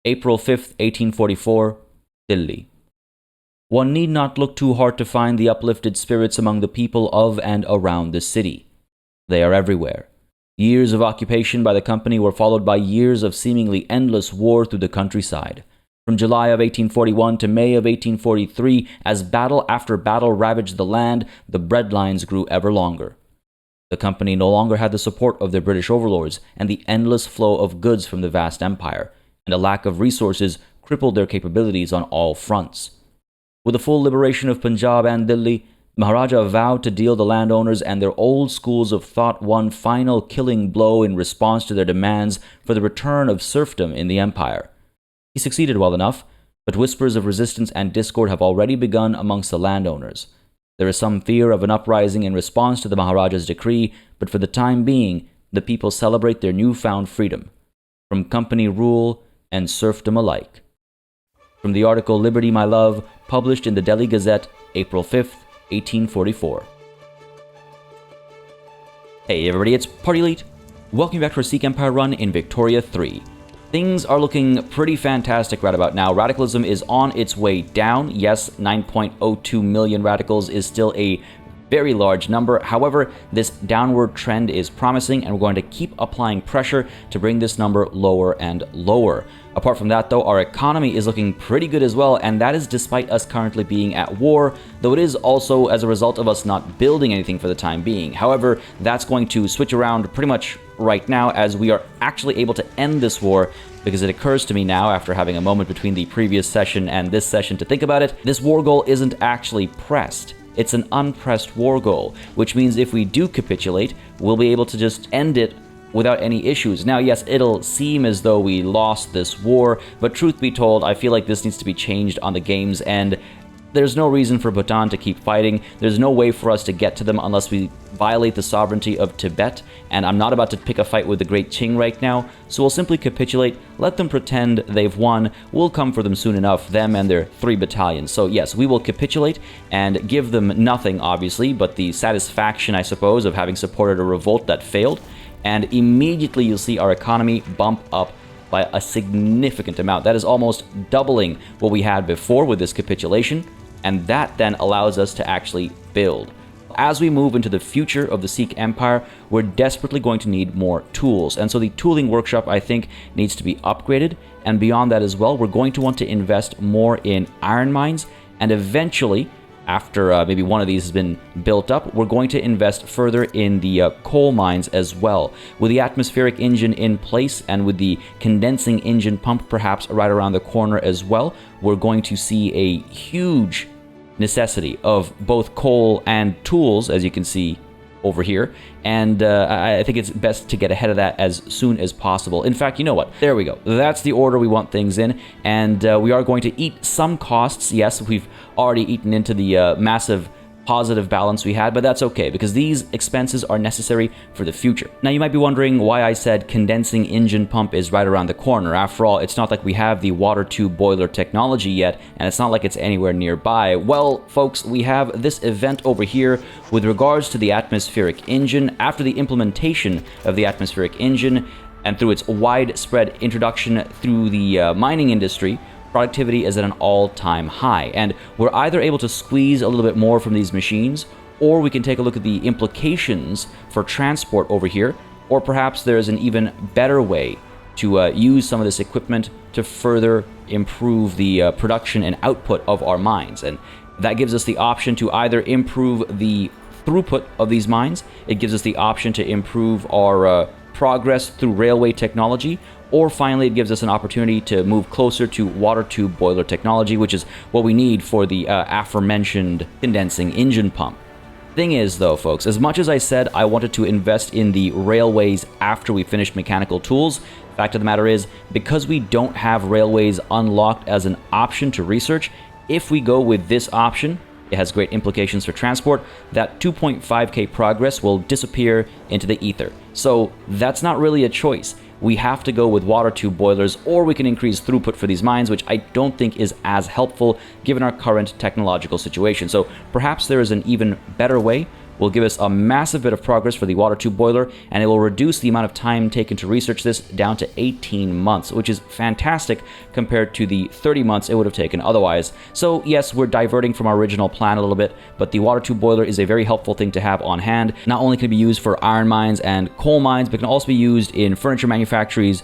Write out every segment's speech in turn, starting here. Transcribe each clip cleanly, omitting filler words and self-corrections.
April 5th, 1844, Delhi. One need not look too hard to find the uplifted spirits among the people of and around the city. They are everywhere. Years of occupation by the company were followed by years of seemingly endless war through the countryside. From July of 1841 to May of 1843, as battle after battle ravaged the land, the breadlines grew ever longer. The company no longer had the support of their British overlords, and the endless flow of goods from the vast empire, and a lack of resources crippled their capabilities on all fronts. With the full liberation of Punjab and Delhi, Maharaja vowed to deal the landowners and their old schools of thought one final killing blow in response to their demands for the return of serfdom in the empire. He succeeded well enough, but whispers of resistance and discord have already begun amongst the landowners. There is some fear of an uprising in response to the Maharaja's decree, but for the time being, the people celebrate their newfound freedom from company rule and serfdom alike. From the article Liberty, My Love, published in the Delhi Gazette, April 5th, 1844. Hey everybody, it's PartyElite. Welcome back to our Sikh Empire run in Victoria 3. Things are looking pretty fantastic right about now. Radicalism is on its way down. Yes, 9.02 million radicals is still a very large number. However, this downward trend is promising, and we're going to keep applying pressure to bring this number lower and lower. Apart from that, though, our economy is looking pretty good as well, and that is despite us currently being at war, though it is also as a result of us not building anything for the time being. However, that's going to switch around pretty much right now as we are actually able to end this war, because it occurs to me now, after having a moment between the previous session and this session to think about it, this war goal isn't actually pressed. It's an unpressed war goal, which means if we do capitulate, we'll be able to just end it without any issues. Now, yes, it'll seem as though we lost this war, but truth be told, I feel like this needs to be changed on the game's end. There's no reason for Bhutan to keep fighting. There's no way for us to get to them unless we violate the sovereignty of Tibet, and I'm not about to pick a fight with the Great Qing right now, so we'll simply capitulate, let them pretend they've won. We'll come for them soon enough, them and their 3 battalions. So yes, we will capitulate and give them nothing, obviously, but the satisfaction, I suppose, of having supported a revolt that failed, and immediately you'll see our economy bump up by a significant amount. That is almost doubling what we had before with this capitulation, and that then allows us to actually build. As we move into the future of the Sikh Empire, we're desperately going to need more tools, and so the tooling workshop, I think, needs to be upgraded, and beyond that as well, we're going to want to invest more in iron mines, and eventually, after maybe one of these has been built up, we're going to invest further in the coal mines as well. With the atmospheric engine in place and with the condensing engine pump perhaps right around the corner as well, we're going to see a huge necessity of both coal and tools, as you can see over here, and I think it's best to get ahead of that as soon as possible. In fact, you know what? There we go. That's the order we want things in, and we are going to eat some costs. Yes, we've already eaten into the massive positive balance we had, but that's okay because these expenses are necessary for the future. Now, you might be wondering why I said condensing engine pump is right around the corner. After all, it's not like we have the water tube boiler technology yet, and it's not like it's anywhere nearby. Well, folks, we have this event over here with regards to the atmospheric engine. After the implementation of the atmospheric engine and through its widespread introduction through the mining industry, productivity is at an all-time high, and we're either able to squeeze a little bit more from these machines, or we can take a look at the implications for transport over here, or perhaps there's an even better way to use some of this equipment to further improve the production and output of our mines. And that gives us the option to either improve the throughput of these mines, it gives us the option to improve our progress through railway technology, or finally it gives us an opportunity to move closer to water tube boiler technology, which is what we need for the aforementioned condensing engine pump. Thing is though, folks, as much as I said I wanted to invest in the railways after we finished mechanical tools, fact of the matter is, because we don't have railways unlocked as an option to research, if we go with this option, it has great implications for transport, that 2.5k progress will disappear into the ether. So that's not really a choice. We have to go with water tube boilers, or we can increase throughput for these mines, which I don't think is as helpful given our current technological situation. So perhaps there is an even better way will give us a massive bit of progress for the water tube boiler, and it will reduce the amount of time taken to research this down to 18 months, which is fantastic compared to the 30 months it would have taken otherwise. So yes, we're diverting from our original plan a little bit, but the water tube boiler is a very helpful thing to have on hand. Not only can it be used for iron mines and coal mines, but can also be used in furniture manufactories,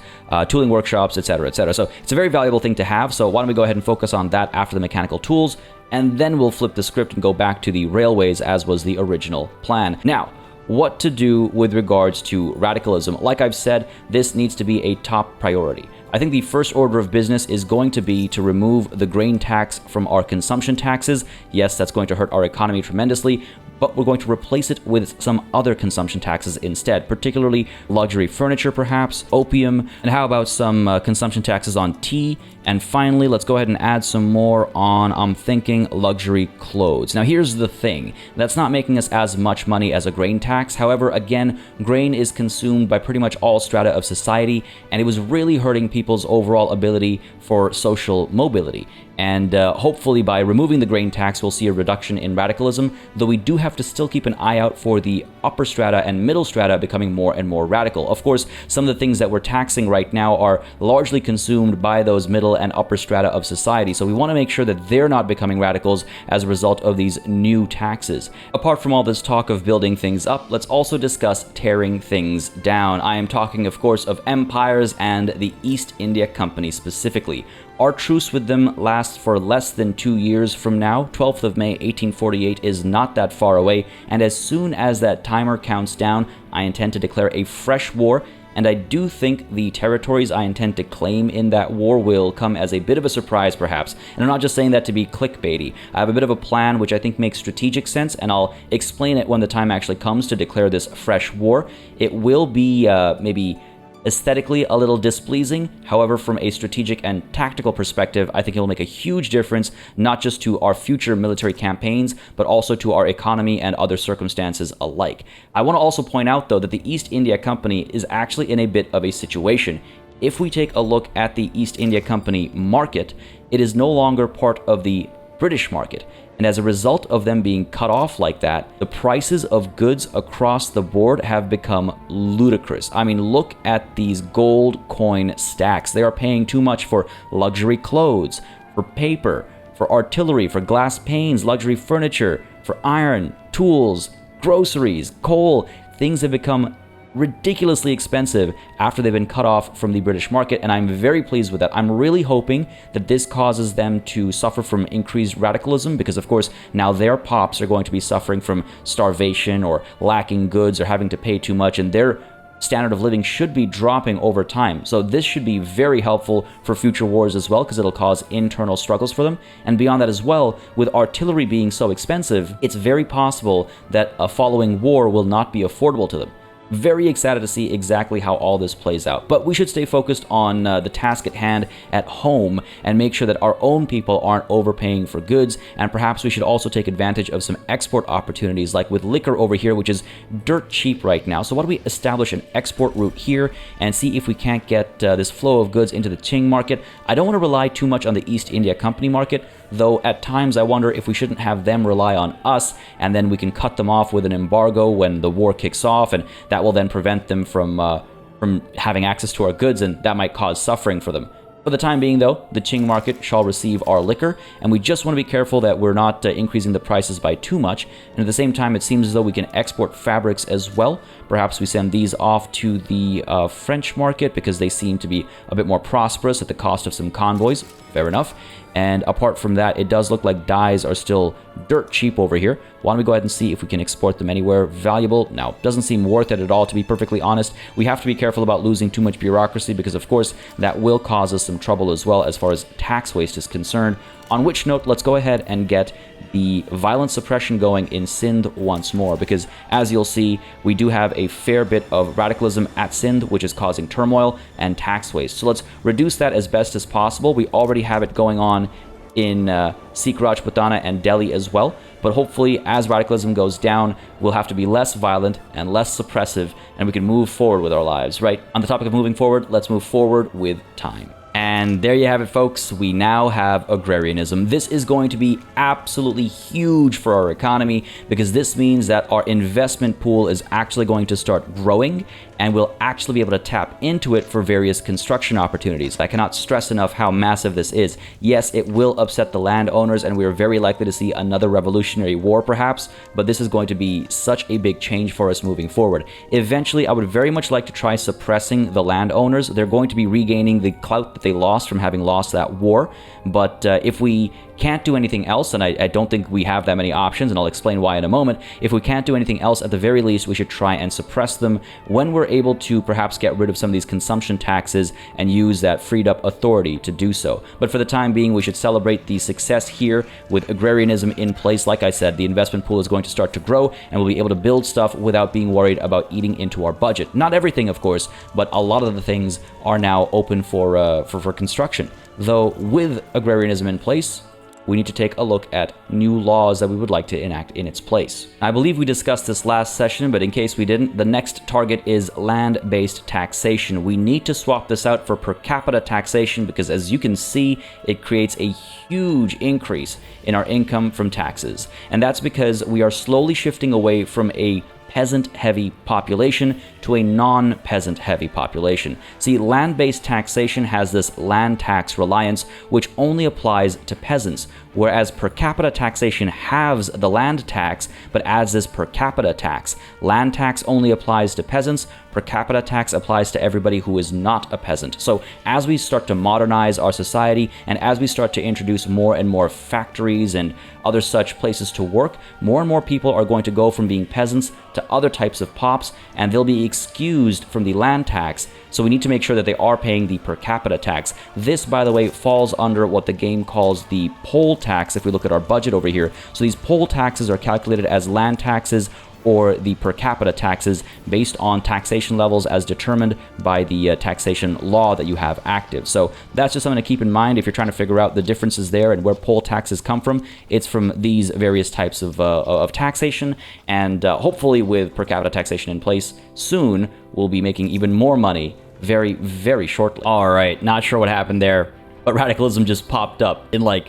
tooling workshops, etc., etc. So it's a very valuable thing to have, so why don't we go ahead and focus on that after the mechanical tools, and then we'll flip the script and go back to the railways as was the original plan. Now, what to do with regards to radicalism? Like I've said, this needs to be a top priority. I think the first order of business is going to be to remove the grain tax from our consumption taxes. Yes, that's going to hurt our economy tremendously, but we're going to replace it with some other consumption taxes instead, particularly luxury furniture perhaps, opium, and how about some consumption taxes on tea? And finally, let's go ahead and add some more on, I'm thinking, luxury clothes. Now here's the thing, that's not making us as much money as a grain tax. However, again, grain is consumed by pretty much all strata of society, and it was really hurting people's overall ability for social mobility. And hopefully by removing the grain tax, we'll see a reduction in radicalism, though we do have to still keep an eye out for the upper strata and middle strata becoming more and more radical. Of course, some of the things that we're taxing right now are largely consumed by those middle and upper strata of society, so we want to make sure that they're not becoming radicals as a result of these new taxes. Apart from all this talk of building things up, let's also discuss tearing things down. I am talking, of course, of empires and the East India Company specifically. Our truce with them lasts for less than 2 years from now. 12th of May 1848 is not that far away, and as soon as that timer counts down, I intend to declare a fresh war, and I do think the territories I intend to claim in that war will come as a bit of a surprise perhaps. And I'm not just saying that to be clickbaity. I have a bit of a plan which I think makes strategic sense, and I'll explain it when the time actually comes to declare this fresh war. It will be maybe aesthetically a little displeasing. However, from a strategic and tactical perspective, I think it will make a huge difference, not just to our future military campaigns, but also to our economy and other circumstances alike. I want to also point out, though, that the East India Company is actually in a bit of a situation. If we take a look at the East India Company market, it is no longer part of the British market. And as a result of them being cut off like that, the prices of goods across the board have become ludicrous. I mean, look at these gold coin stacks. They are paying too much for luxury clothes, for paper, for artillery, for glass panes, luxury furniture, for iron, tools, groceries, coal. Things have become ridiculously expensive after they've been cut off from the British market, and I'm very pleased with that. I'm really hoping that this causes them to suffer from increased radicalism, because of course now their pops are going to be suffering from starvation or lacking goods or having to pay too much, and their standard of living should be dropping over time. So this should be very helpful for future wars as well, because it'll cause internal struggles for them. And beyond that as well, with artillery being so expensive, it's very possible that a following war will not be affordable to them. Very excited to see exactly how all this plays out. But we should stay focused on the task at hand at home and make sure that our own people aren't overpaying for goods. And perhaps we should also take advantage of some export opportunities, like with liquor over here, which is dirt cheap right now. So why don't we establish an export route here and see if we can't get this flow of goods into the Qing market. I don't want to rely too much on the East India Company market, though at times I wonder if we shouldn't have them rely on us, and then we can cut them off with an embargo when the war kicks off, and that will then prevent them from having access to our goods, and that might cause suffering for them. For the time being, though, the Qing market shall receive our liquor, and we just want to be careful that we're not increasing the prices by too much. And at the same time, it seems as though we can export fabrics as well. Perhaps we send these off to the French market because they seem to be a bit more prosperous at the cost of some convoys. Fair enough. And apart from that, it does look like dyes are still dirt cheap over here. Why don't we go ahead and see if we can export them anywhere valuable? Now, doesn't seem worth it at all, to be perfectly honest. We have to be careful about losing too much bureaucracy because, of course, that will cause us some trouble as well as far as tax waste is concerned. On which note, let's go ahead and get the violent suppression going in Sindh once more, because as you'll see, we do have a fair bit of radicalism at Sindh, which is causing turmoil and tax waste. So let's reduce that as best as possible. We already have it going on in Sikh Rajputana and Delhi as well, but hopefully as radicalism goes down, we'll have to be less violent and less suppressive, and we can move forward with our lives, right? On the topic of moving forward, let's move forward with time. And there you have it, folks. We now have agrarianism. This is going to be absolutely huge for our economy because this means that our investment pool is actually going to start growing and we'll actually be able to tap into it for various construction opportunities. I cannot stress enough how massive this is. Yes, it will upset the landowners and we are very likely to see another revolutionary war perhaps, but this is going to be such a big change for us moving forward. Eventually, I would very much like to try suppressing the landowners. They're going to be regaining the clout that they lost from having lost that war, but if we can't do anything else, and I don't think we have that many options, and I'll explain why in a moment. If we can't do anything else, at the very least, we should try and suppress them when we're able to perhaps get rid of some of these consumption taxes and use that freed up authority to do so. But for the time being, we should celebrate the success here with agrarianism in place. Like I said, the investment pool is going to start to grow, and we'll be able to build stuff without being worried about eating into our budget. Not everything, of course, but a lot of the things are now open for construction. Though with agrarianism in place, we need to take a look at new laws that we would like to enact in its place. I believe we discussed this last session, but in case we didn't, the next target is land-based taxation. We need to swap this out for per capita taxation because, as you can see, it creates a huge increase in our income from taxes. And that's because we are slowly shifting away from a peasant-heavy population to a non-peasant-heavy population. See, land-based taxation has this land tax reliance, which only applies to peasants, whereas per capita taxation halves the land tax, but adds this per capita tax. Land tax only applies to peasants, per capita tax applies to everybody who is not a peasant. So as we start to modernize our society, and as we start to introduce more and more factories and other such places to work, more and more people are going to go from being peasants to other types of pops, and they'll be excused from the land tax. So we need to make sure that they are paying the per capita tax. This, by the way, falls under what the game calls the poll tax if we look at our budget over here. So these poll taxes are calculated as land taxes or the per capita taxes based on taxation levels as determined by the taxation law that you have active. So that's just something to keep in mind if you're trying to figure out the differences there and where poll taxes come from. It's from these various types of taxation, and hopefully with per capita taxation in place soon, we'll be making even more money very, very shortly. All right, not sure what happened there, but radicalism just popped up in like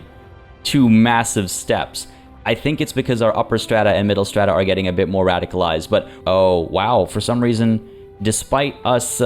2 massive steps. I think it's because our upper strata and middle strata are getting a bit more radicalized, but oh wow, for some reason, despite us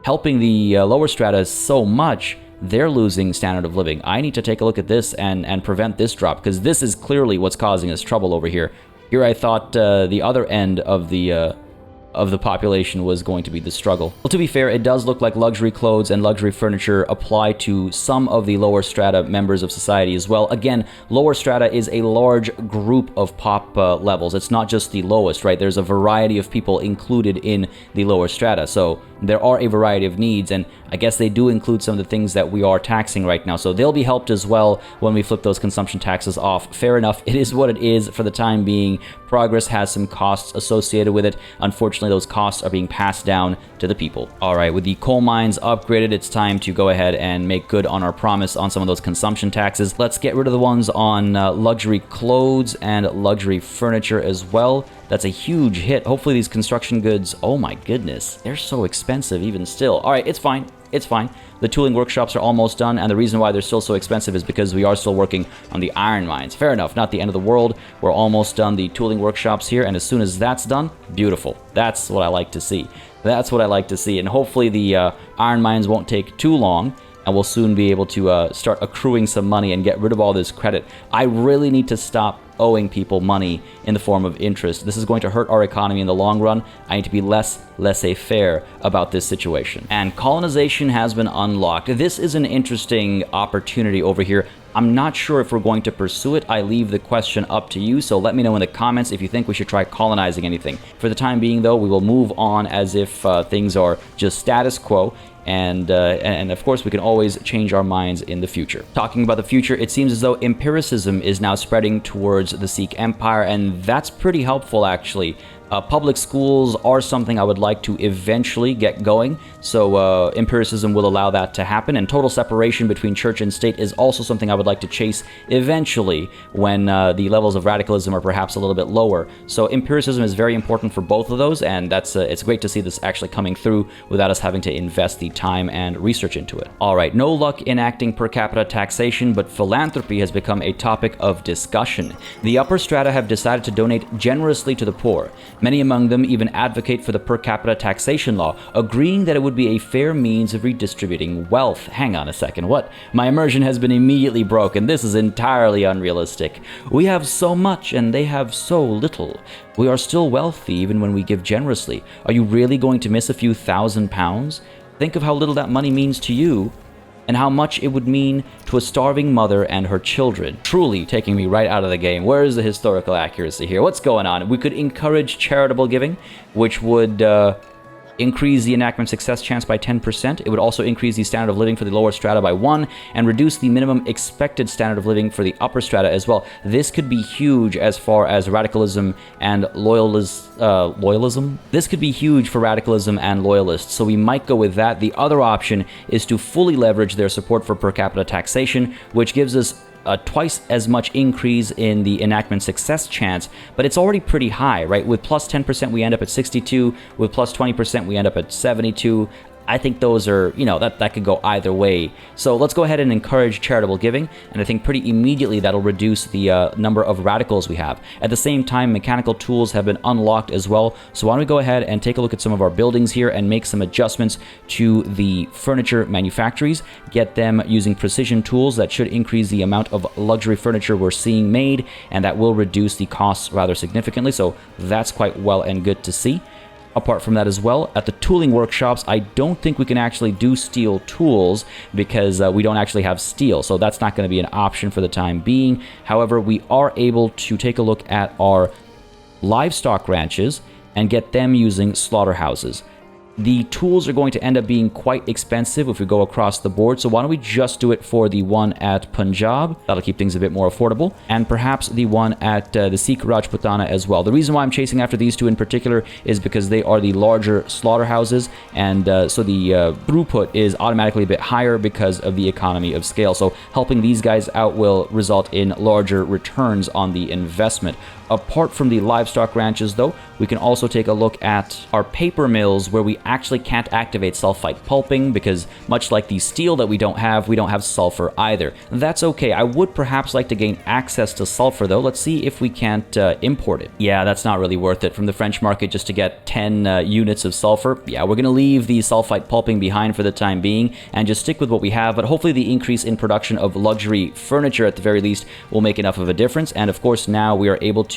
helping the lower strata so much, they're losing standard of living. I need to take a look at this and prevent this drop, because this is clearly what's causing us trouble over here. Here I thought the other end of the population was going to be the struggle. Well, to be fair, it does look like luxury clothes and luxury furniture apply to some of the lower strata members of society as well. Again, lower strata is a large group of pop levels. It's not just the lowest, right? There's a variety of people included in the lower strata. So there are a variety of needs, and I guess they do include some of the things that we are taxing right now. So they'll be helped as well when we flip those consumption taxes off. Fair enough. It is what it is for the time being. Progress has some costs associated with it. Unfortunately, those costs are being passed down to the people. All right, with the coal mines upgraded, it's time to go ahead and make good on our promise on some of those consumption taxes. Let's get rid of the ones on luxury clothes and luxury furniture as well. That's a huge hit. Hopefully these construction goods, oh my goodness, they're so expensive even still. All right, it's fine. It's fine. The tooling workshops are almost done, and the reason why they're still so expensive is because we are still working on the iron mines. Fair enough, not the end of the world. We're almost done the tooling workshops here, and as soon as that's done, beautiful. That's what I like to see. That's what I like to see, and hopefully the iron mines won't take too long, and we'll soon be able to start accruing some money and get rid of all this credit. I really need to stop owing people money in the form of interest. This is going to hurt our economy in the long run. I need to be less laissez-faire about this situation. And colonization has been unlocked. This is an interesting opportunity over here. I'm not sure if we're going to pursue it. I leave the question up to you, so let me know in the comments if you think we should try colonizing anything. For the time being, though, we will move on as if things are just status quo. And of course, we can always change our minds in the future. Talking about the future, it seems as though empiricism is now spreading towards the Sikh Empire, and that's pretty helpful, actually. Public schools are something I would like to eventually get going, so empiricism will allow that to happen, and total separation between church and state is also something I would like to chase eventually when the levels of radicalism are perhaps a little bit lower. So empiricism is very important for both of those, and it's great to see this actually coming through without us having to invest the time and research into it. Alright, no luck enacting per capita taxation, but philanthropy has become a topic of discussion. The upper strata have decided to donate generously to the poor. Many among them even advocate for the per capita taxation law, agreeing that it would be a fair means of redistributing wealth. Hang on a second, what? My immersion has been immediately broken. This is entirely unrealistic. We have so much and they have so little. We are still wealthy even when we give generously. Are you really going to miss a few £1,000s? Think of how little that money means to you, and how much it would mean to a starving mother and her children. Truly taking me right out of the game. Where is the historical accuracy here? What's going on? We could encourage charitable giving, which would increase the enactment success chance by 10%. It would also increase the standard of living for the lower strata by 1, and reduce the minimum expected standard of living for the upper strata as well. This could be huge as far as radicalism and loyalism. This could be huge for radicalism and loyalists, so we might go with that. The other option is to fully leverage their support for per capita taxation, which gives us twice as much increase in the enactment success chance, but it's already pretty high, right? With plus 10%, we end up at 62. With plus 20%, we end up at 72. I think those are, that could go either way. So let's go ahead and encourage charitable giving, and I think pretty immediately that'll reduce the number of radicals we have. At the same time, mechanical tools have been unlocked as well, so why don't we go ahead and take a look at some of our buildings here and make some adjustments to the furniture manufactories, get them using precision tools that should increase the amount of luxury furniture we're seeing made, and that will reduce the costs rather significantly, so that's quite well and good to see. Apart from that as well, at the tooling workshops, I don't think we can actually do steel tools because we don't actually have steel, so that's not going to be an option for the time being. However, we are able to take a look at our livestock ranches and get them using slaughterhouses. The tools are going to end up being quite expensive if we go across the board, so why don't we just do it for the one at Punjab? That'll keep things a bit more affordable. And perhaps the one at the Sikh Rajputana as well. The reason why I'm chasing after these two in particular is because they are the larger slaughterhouses, and so the throughput is automatically a bit higher because of the economy of scale. So helping these guys out will result in larger returns on the investment. Apart from the livestock ranches, though, we can also take a look at our paper mills where we actually can't activate sulfite pulping because, much like the steel that we don't have sulfur either. That's okay. I would perhaps like to gain access to sulfur, though. Let's see if we can't import it. Yeah, that's not really worth it from the French market just to get 10 units of sulfur. Yeah, we're going to leave the sulfite pulping behind for the time being and just stick with what we have, but hopefully the increase in production of luxury furniture at the very least will make enough of a difference. And of course, now we are able to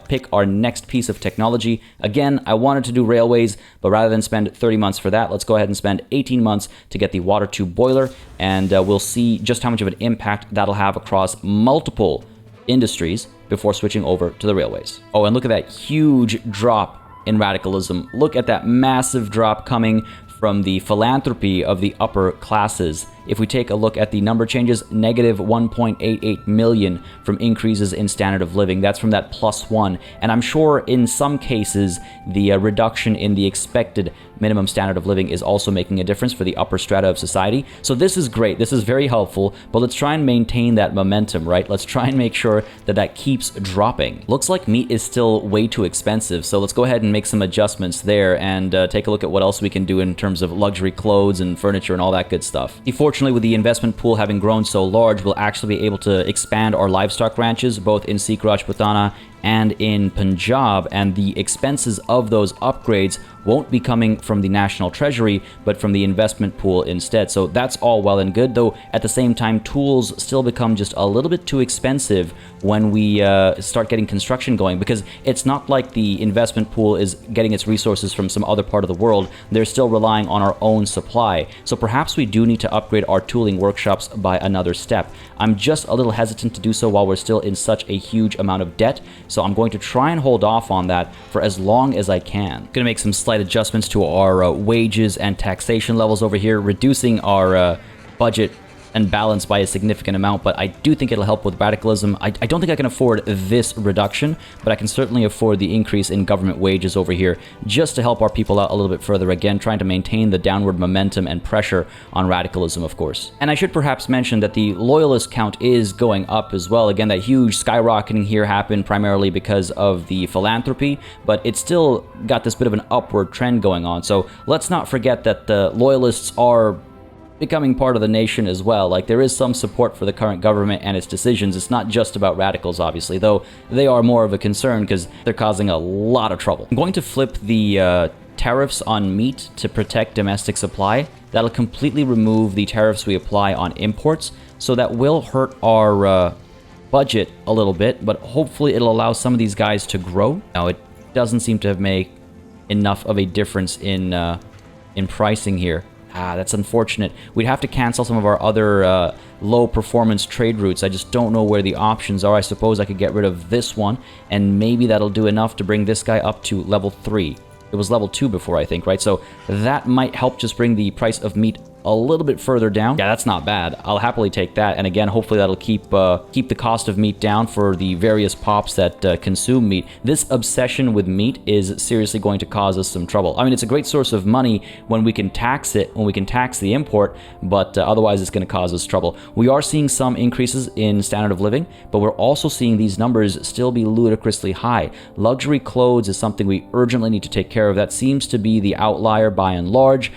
pick our next piece of technology. Again, I wanted to do railways, but rather than spend 30 months for that, let's go ahead and spend 18 months to get the water tube boiler, and we'll see just how much of an impact that'll have across multiple industries before switching over to the railways. Oh, and look at that huge drop in radicalism. Look at that massive drop coming from the philanthropy of the upper classes. If we take a look at the number changes, negative 1.88 million from increases in standard of living. That's from that +1. And I'm sure in some cases, the reduction in the expected minimum standard of living is also making a difference for the upper strata of society. So this is great. This is very helpful, but let's try and maintain that momentum, right? Let's try and make sure that that keeps dropping. Looks like meat is still way too expensive, so let's go ahead and make some adjustments there and take a look at what else we can do in terms of luxury clothes and furniture and all that good stuff. Fortunately, with the investment pool having grown so large, we'll actually be able to expand our livestock ranches, both in Sikh Rajputana and in Punjab, and the expenses of those upgrades won't be coming from the national treasury, but from the investment pool instead. So that's all well and good, though at the same time, tools still become just a little bit too expensive when we start getting construction going, because it's not like the investment pool is getting its resources from some other part of the world. They're still relying on our own supply. So perhaps we do need to upgrade our tooling workshops by another step. I'm just a little hesitant to do so while we're still in such a huge amount of debt, so I'm going to try and hold off on that for as long as I can. Going to make some slight adjustments to our wages and taxation levels over here, reducing our budget and balanced by a significant amount, but I do think it'll help with radicalism. I don't think I can afford this reduction, but I can certainly afford the increase in government wages over here just to help our people out a little bit further, again, trying to maintain the downward momentum and pressure on radicalism, of course. And I should perhaps mention that the loyalist count is going up as well. Again, that huge skyrocketing here happened primarily because of the philanthropy, but it's still got this bit of an upward trend going on. So let's not forget that the loyalists are becoming part of the nation as well. Like, there is some support for the current government and its decisions. It's not just about radicals, obviously, though they are more of a concern because they're causing a lot of trouble. I'm going to flip the tariffs on meat to protect domestic supply. That'll completely remove the tariffs we apply on imports, so that will hurt our budget a little bit, but hopefully it'll allow some of these guys to grow. Now, it doesn't seem to make enough of a difference in pricing here. That's unfortunate. We'd have to cancel some of our other low-performance trade routes. I just don't know where the options are. I suppose I could get rid of this one, and maybe that'll do enough to bring this guy up to level 3. It was level 2 before, I think, right? So that might help just bring the price of meat a little bit further down. Yeah, that's not bad. I'll happily take that. And again, hopefully that'll keep the cost of meat down for the various pops that consume meat. This obsession with meat is seriously going to cause us some trouble. I mean, it's a great source of money when we can tax it, when we can tax the import, but otherwise it's going to cause us trouble. We are seeing some increases in standard of living, but we're also seeing these numbers still be ludicrously high. Luxury clothes is something we urgently need to take care of. That seems to be the outlier by and large.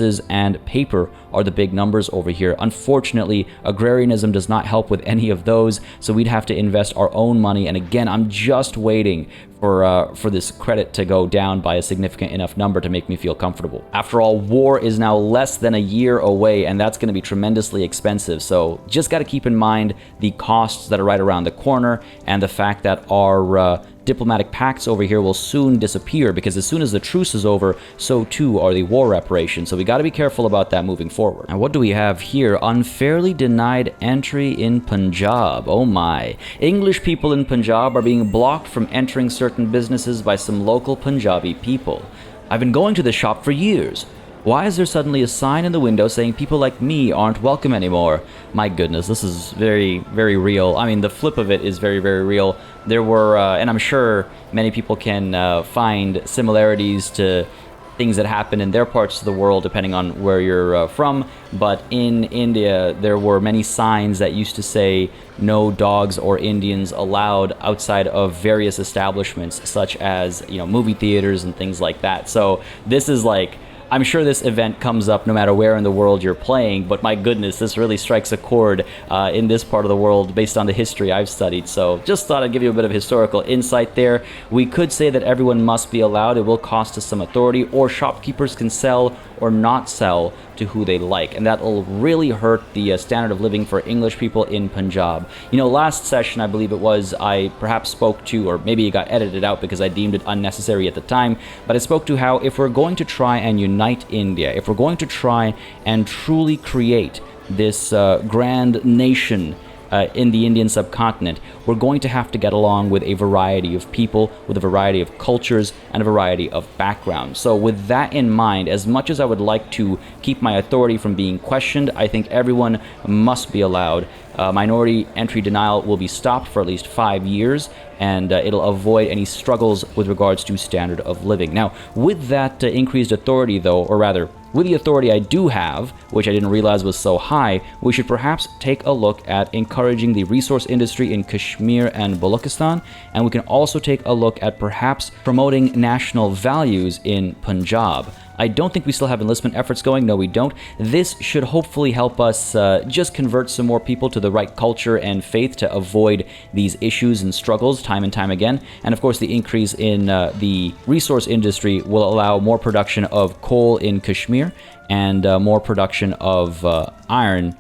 Services and paper are the big numbers over here. Unfortunately, agrarianism does not help with any of those, so we'd have to invest our own money. And again, I'm just waiting for this credit to go down by a significant enough number to make me feel comfortable. After all, war is now less than a year away, and that's going to be tremendously expensive. So just got to keep in mind the costs that are right around the corner, and the fact that our diplomatic pacts over here will soon disappear, because as soon as the truce is over, so too are the war reparations. So we got to be careful about that moving forward. And what do we have here? Unfairly denied entry in Punjab. Oh my. English people in Punjab are being blocked from entering certain businesses by some local Punjabi people. I've been going to this shop for years. Why is there suddenly a sign in the window saying people like me aren't welcome anymore? My goodness, this is very, very real. I mean, the flip of it is very, very real. There were, and I'm sure many people can find similarities to things that happen in their parts of the world, depending on where you're from. But in India, there were many signs that used to say no dogs or Indians allowed outside of various establishments, such as, you know, movie theaters and things like that. So this is like, I'm sure this event comes up no matter where in the world you're playing, but my goodness, this really strikes a chord in this part of the world based on the history I've studied. So just thought I'd give you a bit of historical insight there. We could say that everyone must be allowed. It will cost us some authority, or shopkeepers can sell or not sell to who they like, and that will really hurt the standard of living for English people in Punjab. You know, last session, I believe it was, I perhaps spoke to, or maybe it got edited out because I deemed it unnecessary at the time, but I spoke to how if we're going to try and unite India, if we're going to try and truly create this grand nation in the Indian subcontinent, we're going to have to get along with a variety of people, with a variety of cultures, and a variety of backgrounds. So with that in mind, as much as I would like to keep my authority from being questioned, I think everyone must be allowed. Minority entry denial will be stopped for at least 5 years, and it'll avoid any struggles with regards to standard of living. Now, with that increased authority, though, or rather, with the authority I do have, which I didn't realize was so high, we should perhaps take a look at encouraging the resource industry in Kashmir and Balochistan, and we can also take a look at perhaps promoting national values in Punjab. I don't think we still have enlistment efforts going. No, we don't. This should hopefully help us just convert some more people to the right culture and faith to avoid these issues and struggles time and time again. And of course, the increase in the resource industry will allow more production of coal in Kashmir and more production of iron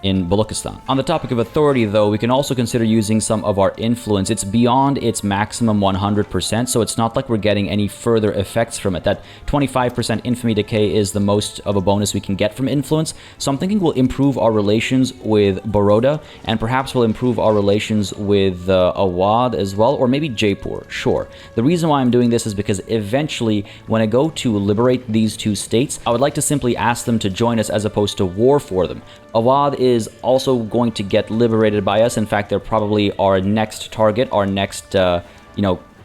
in Baluchistan. On the topic of authority, though, we can also consider using some of our influence. It's beyond its maximum 100%, so it's not like we're getting any further effects from it. That 25% infamy decay is the most of a bonus we can get from influence, so I'm thinking we'll improve our relations with Baroda, and perhaps we'll improve our relations with Awadh as well, or maybe Jaipur, sure. The reason why I'm doing this is because eventually, when I go to liberate these two states, I would like to simply ask them to join us as opposed to war for them. Awadh is also going to get liberated by us. In fact, they're probably our next target, our next,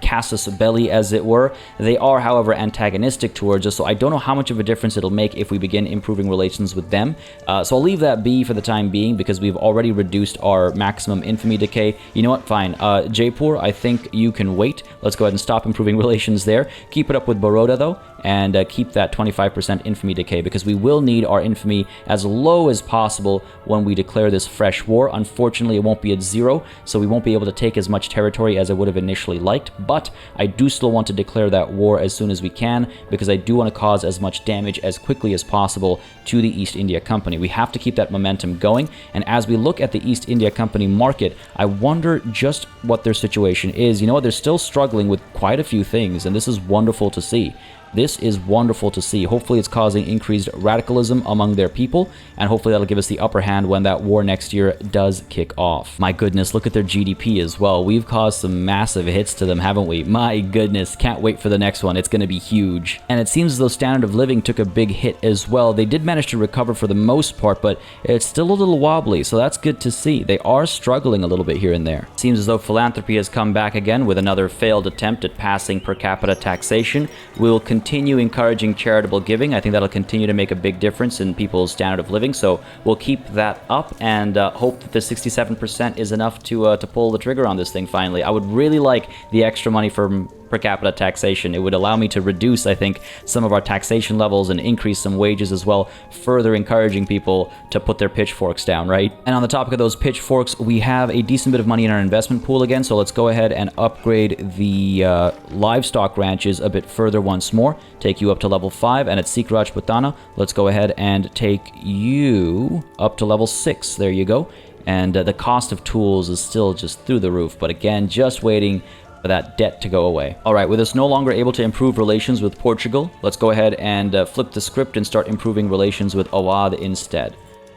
casus belli, as it were. They are, however, antagonistic towards us, so I don't know how much of a difference it'll make if we begin improving relations with them. So I'll leave that be for the time being, because we've already reduced our maximum infamy decay. You know what? Fine. Jaipur, I think you can wait. Let's go ahead and stop improving relations there. Keep it up with Baroda, though, and keep that 25% infamy decay, because we will need our infamy as low as possible when we declare this fresh war. Unfortunately, it won't be at 0, so we won't be able to take as much territory as I would have initially liked, but I do still want to declare that war as soon as we can, because I do want to cause as much damage as quickly as possible to the East India Company. We have to keep that momentum going, and as we look at the East India Company market, I wonder just what their situation is. You know what? They're still struggling with quite a few things, and this is wonderful to see. This is wonderful to see. Hopefully it's causing increased radicalism among their people, and hopefully that'll give us the upper hand when that war next year does kick off. My goodness, look at their GDP as well. We've caused some massive hits to them, haven't we? My goodness, can't wait for the next one. It's going to be huge. And it seems as though standard of living took a big hit as well. They did manage to recover for the most part, but it's still a little wobbly, so that's good to see. They are struggling a little bit here and there. Seems as though philanthropy has come back again with another failed attempt at passing per capita taxation. We'll continue encouraging charitable giving. I think that'll continue to make a big difference in people's standard of living, so we'll keep that up and hope that the 67% is enough to pull the trigger on this thing finally. I would really like the extra money from per capita taxation. It would allow me to reduce, I think, some of our taxation levels and increase some wages as well, further encouraging people to put their pitchforks down, right? And on the topic of those pitchforks, we have a decent bit of money in our investment pool again, so let's go ahead and upgrade the livestock ranches a bit further once more. Take you up to level 5, and at Sikh Rajputana, let's go ahead and take you up to level 6. There you go. And the cost of tools is still just through the roof, but again, just waiting for that debt to go away. All right, with us no longer able to improve relations with Portugal, let's go ahead and flip the script and start improving relations with Awadh instead.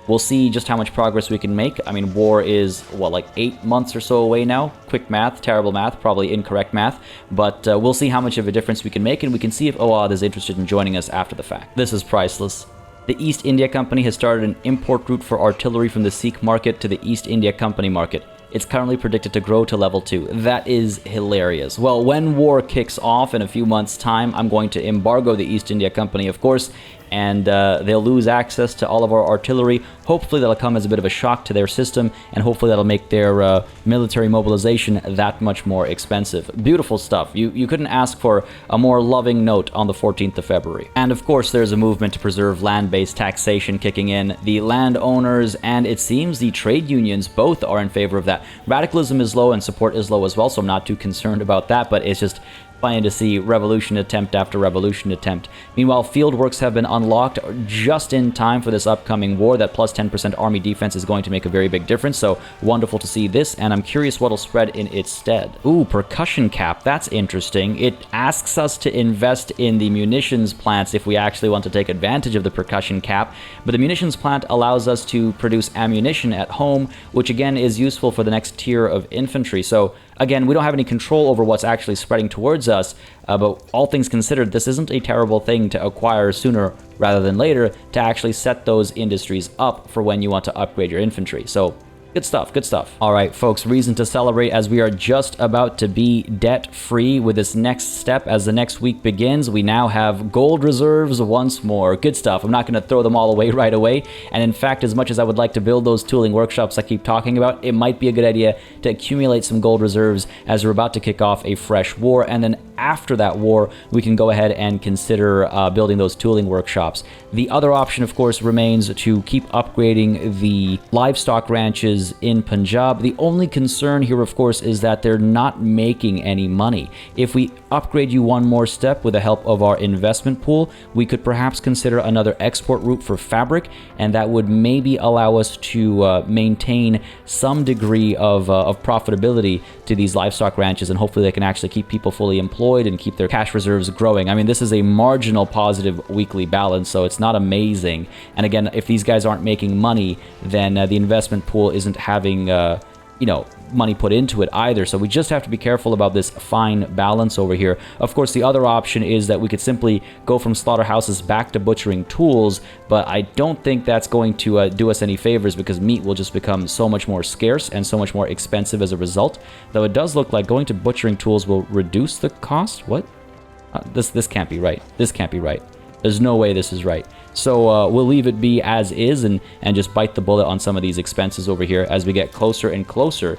We'll see just how much progress we can make. I mean, war is, what, like 8 months or so away now? Quick math, terrible math, probably incorrect math, but we'll see how much of a difference we can make, and we can see if Awadh is interested in joining us after the fact. This is priceless. The East India Company has started an import route for artillery from the Sikh market to the East India Company market. It's currently predicted to grow to level 2. That is hilarious. Well, when war kicks off in a few months' time, I'm going to embargo the East India Company, of course, and they'll lose access to all of our artillery. Hopefully that'll come as a bit of a shock to their system, and hopefully that'll make their military mobilization that much more expensive. Beautiful stuff. You couldn't ask for a more loving note on the 14th of February. And of course there's a movement to preserve land-based taxation kicking in. The landowners and it seems the trade unions both are in favor of that. Radicalism is low and support is low as well, so I'm not too concerned about that, but it's just funny to see revolution attempt after revolution attempt. Meanwhile, field works have been unlocked just in time for this upcoming war. That plus 10% army defense is going to make a very big difference, so wonderful to see this, and I'm curious what'll spread in its stead. Ooh, percussion cap, that's interesting. It asks us to invest in the munitions plants if we actually want to take advantage of the percussion cap, but the munitions plant allows us to produce ammunition at home, which again is useful for the next tier of infantry. So again, we don't have any control over what's actually spreading towards us, but all things considered, this isn't a terrible thing to acquire sooner rather than later to actually set those industries up for when you want to upgrade your infantry. So good stuff, good stuff. All right, folks, reason to celebrate as we are just about to be debt-free with this next step. As the next week begins, we now have gold reserves once more. Good stuff. I'm not going to throw them all away right away. And in fact, as much as I would like to build those tooling workshops I keep talking about, it might be a good idea to accumulate some gold reserves as we're about to kick off a fresh war. And then after that war, we can go ahead and consider building those tooling workshops. The other option, of course, remains to keep upgrading the livestock ranches in Punjab. The only concern here, of course, is that they're not making any money. If we upgrade you one more step with the help of our investment pool, we could perhaps consider another export route for fabric, and that would maybe allow us to maintain some degree of profitability to these livestock ranches, and hopefully they can actually keep people fully employed and keep their cash reserves growing. I mean, this is a marginal positive weekly balance, so it's not amazing. And again, if these guys aren't making money, then the investment pool isn't having money put into it either. So we just have to be careful about this fine balance over here. Of course, the other option is that we could simply go from slaughterhouses back to butchering tools, but I don't think that's going to do us any favors, because meat will just become so much more scarce and so much more expensive as a result. Though it does look like going to butchering tools will reduce the cost. What? This can't be right. This can't be right. There's no way this is right. So we'll leave it be as is and just bite the bullet on some of these expenses over here as we get closer and closer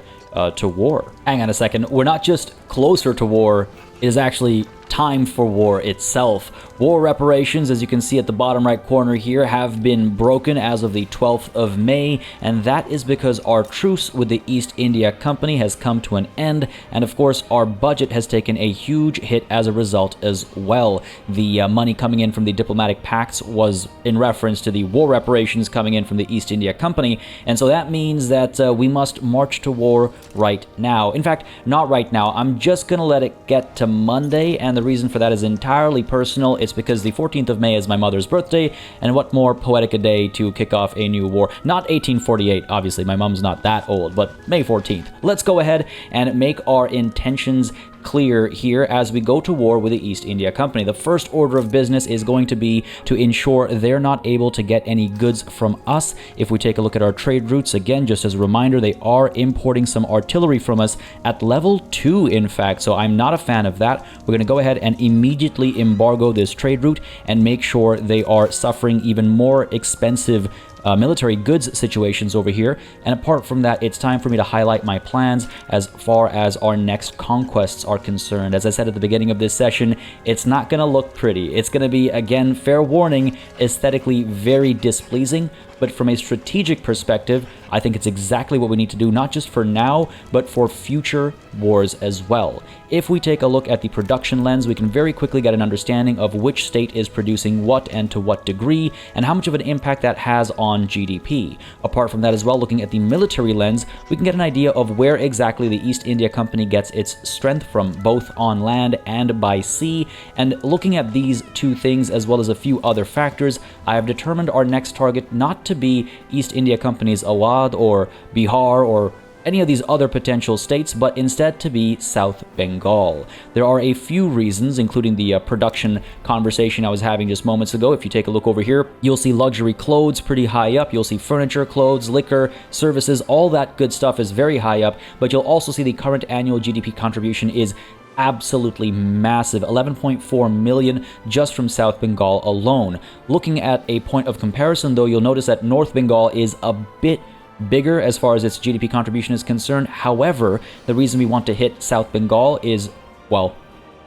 to war. Hang on a second. We're not just closer to war. It is actually time for war itself. War reparations, as you can see at the bottom right corner here, have been broken as of the 12th of May, and that is because our truce with the East India Company has come to an end, and of course our budget has taken a huge hit as a result as well. The money coming in from the diplomatic pacts was in reference to the war reparations coming in from the East India Company, and so that means that we must march to war right now. In fact, not right now. I'm just gonna let it get to Monday, and the reason for that is entirely personal. It's because the 14th of May is my mother's birthday, and what more poetic a day to kick off a new war. Not 1848, obviously, my mom's not that old, but May 14th. Let's go ahead and make our intentions clear here as we go to war with the East India Company. The first order of business is going to be to ensure they're not able to get any goods from us. If we take a look at our trade routes, again, just as a reminder, they are importing some artillery from us at level 2, in fact, so I'm not a fan of that. We're going to go ahead and immediately embargo this trade route and make sure they are suffering even more expensive military goods situations over here. And apart from that, it's time for me to highlight my plans as far as our next conquests are concerned. As I said at the beginning of this session, it's not going to look pretty. It's going to be, again, fair warning, aesthetically very displeasing, but from a strategic perspective, I think it's exactly what we need to do, not just for now, but for future wars as well. If we take a look at the production lens, we can very quickly get an understanding of which state is producing what and to what degree, and how much of an impact that has on GDP. Apart from that as well, looking at the military lens, we can get an idea of where exactly the East India Company gets its strength from, both on land and by sea. And looking at these two things, as well as a few other factors, I have determined our next target not to be East India Company's Awadh or Bihar or any of these other potential states, but instead to be South Bengal. There are a few reasons, including the production conversation I was having just moments ago. If you take a look over here, you'll see luxury clothes pretty high up. You'll see furniture, clothes, liquor, services, all that good stuff is very high up, but you'll also see the current annual GDP contribution is absolutely massive, 11.4 million just from South Bengal alone. Looking at a point of comparison, though, you'll notice that North Bengal is a bit bigger as far as its GDP contribution is concerned. However, the reason we want to hit South Bengal is, well,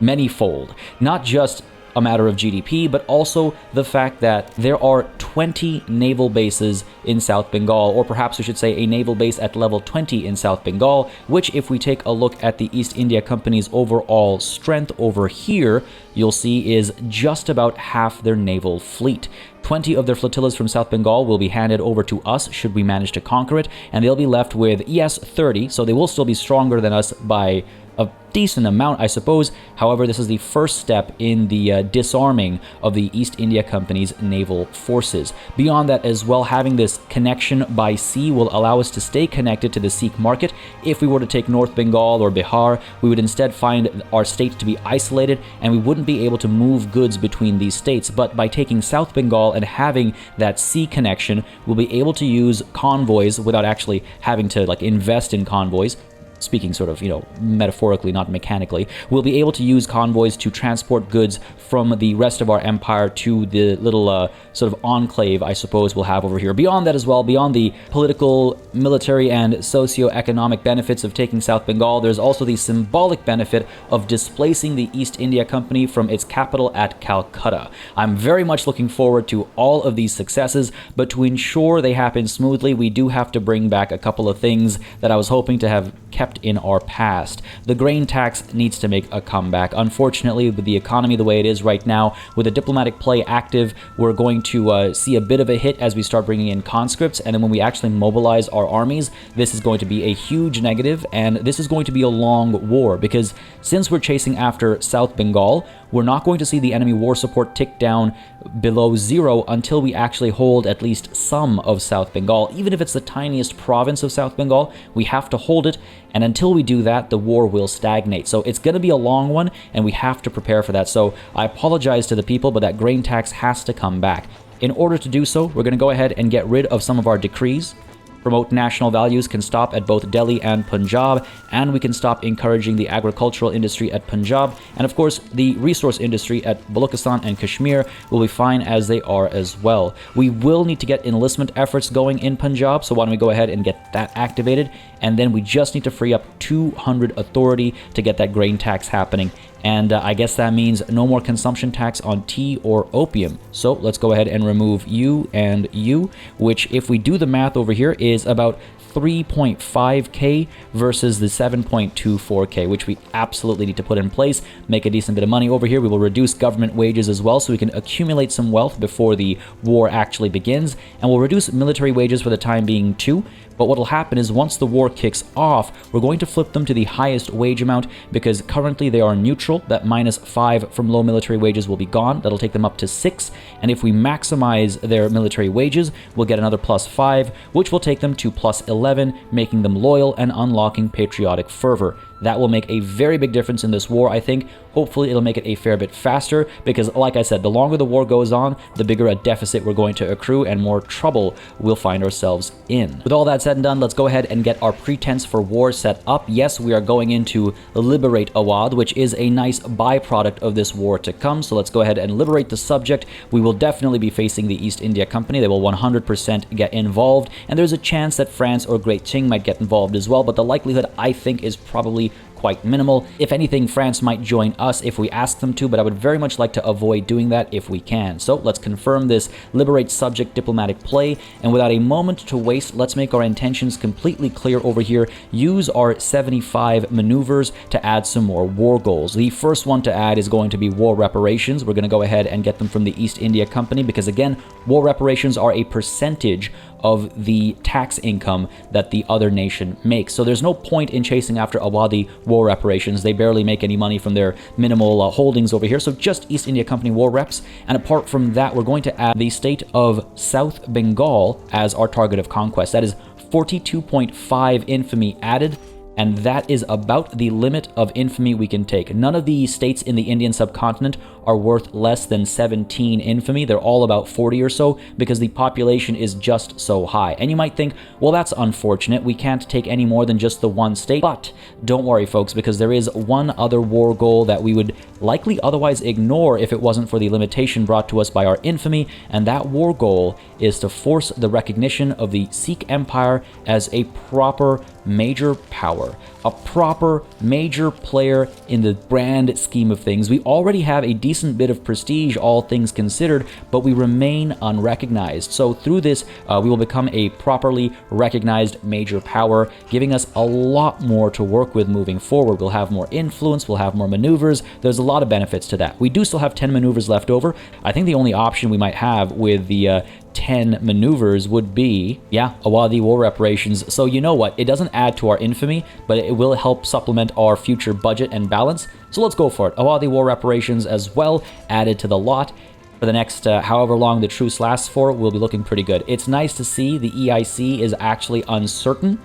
manyfold. Not just a matter of GDP, but also the fact that there are 20 naval bases in South Bengal, or perhaps we should say a naval base at level 20 in South Bengal, which if we take a look at the East India Company's overall strength over here, you'll see is just about half their naval fleet. 20 of their flotillas from South Bengal will be handed over to us should we manage to conquer it, and they'll be left with, yes, 30, so they will still be stronger than us by a decent amount, I suppose. However, this is the first step in the disarming of the East India Company's naval forces. Beyond that as well, having this connection by sea will allow us to stay connected to the Sikh market. If we were to take North Bengal or Bihar, we would instead find our states to be isolated, and we wouldn't be able to move goods between these states. But by taking South Bengal and having that sea connection, we'll be able to use convoys without actually having to invest in convoys. speaking sort of, metaphorically, not mechanically, we'll be able to use convoys to transport goods from the rest of our empire to the little sort of enclave, I suppose, we'll have over here. Beyond that as well, beyond the political, military, and socio-economic benefits of taking South Bengal, there's also the symbolic benefit of displacing the East India Company from its capital at Calcutta. I'm very much looking forward to all of these successes, but to ensure they happen smoothly, we do have to bring back a couple of things that I was hoping to have kept in our past. The grain tax needs to make a comeback. Unfortunately, with the economy the way it is right now, with the diplomatic play active, we're going to see a bit of a hit as we start bringing in conscripts, and then when we actually mobilize our armies, this is going to be a huge negative, and this is going to be a long war, because since we're chasing after South Bengal, we're not going to see the enemy war support tick down below 0 until we actually hold at least some of South Bengal. Even if it's the tiniest province of South Bengal, we have to hold it, and until we do that, the war will stagnate. So it's going to be a long one, and we have to prepare for that. So I apologize to the people, but that grain tax has to come back. In order to do so, we're going to go ahead and get rid of some of our decrees. Promote national values can stop at both Delhi and Punjab, and we can stop encouraging the agricultural industry at Punjab, and of course the resource industry at Balochistan and Kashmir will be fine as they are as well. We will need to get enlistment efforts going in Punjab, so why don't we go ahead and get that activated, and then we just need to free up 200 authority to get that grain tax happening. And I guess that means no more consumption tax on tea or opium. So let's go ahead and remove you and you, which if we do the math over here is about 3.5k versus the 7.24k, which we absolutely need to put in place, make a decent bit of money over here. We will reduce government wages as well so we can accumulate some wealth before the war actually begins, and we'll reduce military wages for the time being too. But what will happen is once the war kicks off, we're going to flip them to the highest wage amount, because currently they are neutral. That -5 from low military wages will be gone. That'll take them up to 6. And if we maximize their military wages, we'll get another +5, which will take them to +11, making them loyal and unlocking patriotic fervor. That will make a very big difference in this war, I think. Hopefully it'll make it a fair bit faster, because like I said, the longer the war goes on, the bigger a deficit we're going to accrue and more trouble we'll find ourselves in. With all that said and done, let's go ahead and get our pretense for war set up. Yes, we are going in to liberate Awadh, which is a nice byproduct of this war to come. So let's go ahead and liberate the subject. We will definitely be facing the East India Company. They will 100% get involved, and there's a chance that France or Great Qing might get involved as well, but the likelihood, I think, is probably quite minimal. If anything, France might join us if we ask them to, but I would very much like to avoid doing that if we can. So let's confirm this liberate subject diplomatic play, and without a moment to waste, let's make our intentions completely clear over here. Use our 75 maneuvers to add some more war goals. The first one to add is going to be war reparations. We're going to go ahead and get them from the East India Company, because again, war reparations are a percentage of the tax income that the other nation makes. So there's no point in chasing after Awadhi war reparations. They barely make any money from their minimal holdings over here. So just East India Company war reps. And apart from that, we're going to add the state of South Bengal as our target of conquest. That is 42.5 infamy added. And that is about the limit of infamy we can take. None of the states in the Indian subcontinent are worth less than 17 infamy. They're all about 40 or so, because the population is just so high. And you might think, well, that's unfortunate. We can't take any more than just the one state. But don't worry, folks, because there is one other war goal that we would likely otherwise ignore if it wasn't for the limitation brought to us by our infamy. And that war goal is to force the recognition of the Sikh Empire as a proper major power, a proper major player in the grand scheme of things. We already have a decent bit of prestige, all things considered, but we remain unrecognized. So through this, we will become a properly recognized major power, giving us a lot more to work with moving forward. We'll have more influence, we'll have more maneuvers. There's a lot of benefits to that. We do still have 10 maneuvers left over. I think the only option we might have with the 10 maneuvers would be, Awadhi war reparations. So you know what? It doesn't add to our infamy, but it will help supplement our future budget and balance. So let's go for it. Awadhi war reparations as well, added to the lot. For the next however long the truce lasts for, we'll be looking pretty good. It's nice to see the EIC is actually uncertain.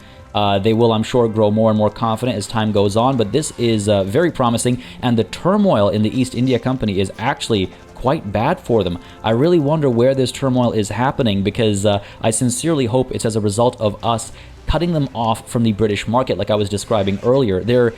They will, I'm sure, grow more and more confident as time goes on, but this is very promising, and the turmoil in the East India Company is actually quite bad for them. I really wonder where this turmoil is happening, because I sincerely hope it's as a result of us cutting them off from the British market, like I was describing earlier. Their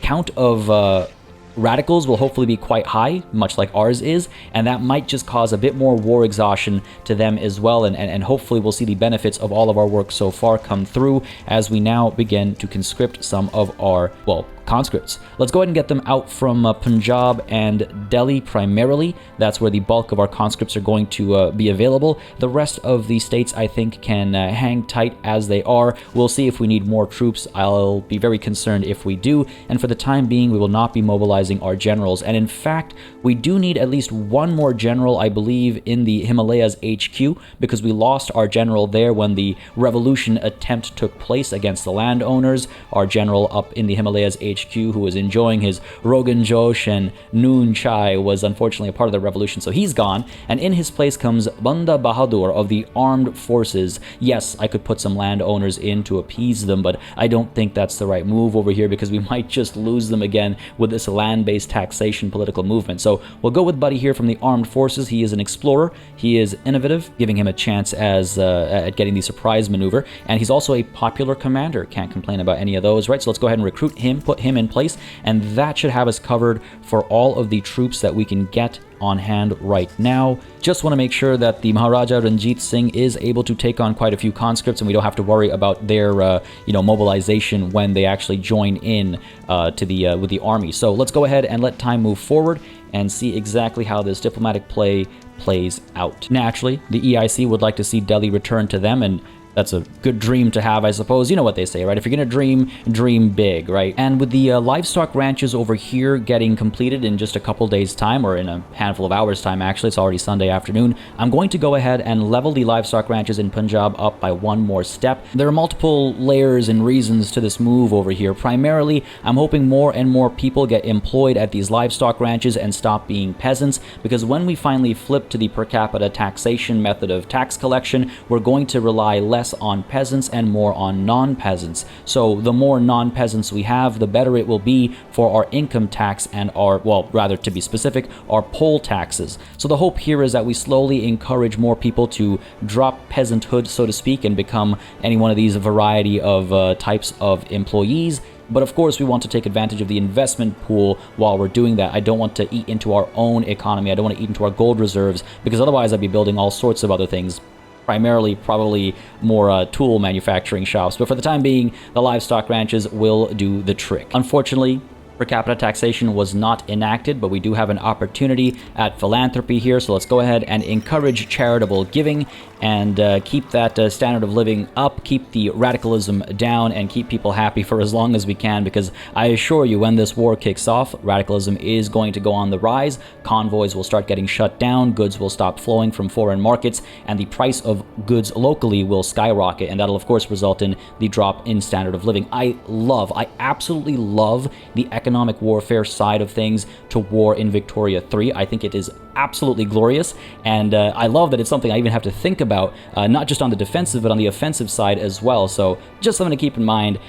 count of radicals will hopefully be quite high, much like ours is, and that might just cause a bit more war exhaustion to them as well, and hopefully we'll see the benefits of all of our work so far come through as we now begin to conscript some of our, well, conscripts. Let's go ahead and get them out from Punjab and Delhi primarily. That's where the bulk of our conscripts are going to be available. The rest of the states, I think, can hang tight as they are. We'll see if we need more troops. I'll be very concerned if we do, and for the time being, we will not be mobilizing our generals. And in fact, we do need at least one more general, I believe, in the Himalayas HQ, because we lost our general there when the revolution attempt took place against the landowners. Our general up in the Himalayas HQ, who was enjoying his Rogan Josh and Noon Chai, was unfortunately a part of the revolution, so he's gone, and in his place comes Banda Bahadur of the armed forces. Yes, I could put some landowners in to appease them, but I don't think that's the right move over here, because we might just lose them again with this land-based taxation political movement. So we'll go with Buddy here from the armed forces. He is an explorer, he is innovative, giving him a chance as at getting the surprise maneuver, and he's also a popular commander. Can't complain about any of those, right? So let's go ahead and recruit him, put him in place, and that should have us covered for all of the troops that we can get on hand right now. Just want to make sure that the Maharaja Ranjit Singh is able to take on quite a few conscripts, and we don't have to worry about their mobilization when they actually join in to the with the army. So let's go ahead and let time move forward and see exactly how this diplomatic play plays out. Naturally, the EIC would like to see Delhi return to them, and that's a good dream to have, I suppose. You know what they say, right? If you're gonna dream, dream big, right? And with the livestock ranches over here getting completed in just a couple days' time, or in a handful of hours' time, actually, it's already Sunday afternoon, I'm going to go ahead and level the livestock ranches in Punjab up by one more step. There are multiple layers and reasons to this move over here. Primarily, I'm hoping more and more people get employed at these livestock ranches and stop being peasants, because when we finally flip to the per capita taxation method of tax collection, we're going to rely less on peasants and more on non-peasants. So the more non-peasants we have, the better it will be for our income tax and our, well, rather to be specific, our poll taxes. So the hope here is that we slowly encourage more people to drop peasanthood, so to speak, and become any one of these variety of types of employees. But of course, we want to take advantage of the investment pool while we're doing that. I don't want to eat into our own economy. I don't want to eat into our gold reserves, because otherwise I'd be building all sorts of other things. Primarily, probably more tool manufacturing shops. But for the time being, the livestock ranches will do the trick. Unfortunately, per capita taxation was not enacted, but we do have an opportunity at philanthropy here, so let's go ahead and encourage charitable giving and keep that standard of living up, keep the radicalism down, and keep people happy for as long as we can, because I assure you, when this war kicks off, radicalism is going to go on the rise, convoys will start getting shut down, goods will stop flowing from foreign markets, and the price of goods locally will skyrocket, and that'll of course result in the drop in standard of living. I absolutely love the economic warfare side of things to war in Victoria 3. I think it is absolutely glorious, and I love that it's something I even have to think about, not just on the defensive, but on the offensive side as well. So just something to keep in mind.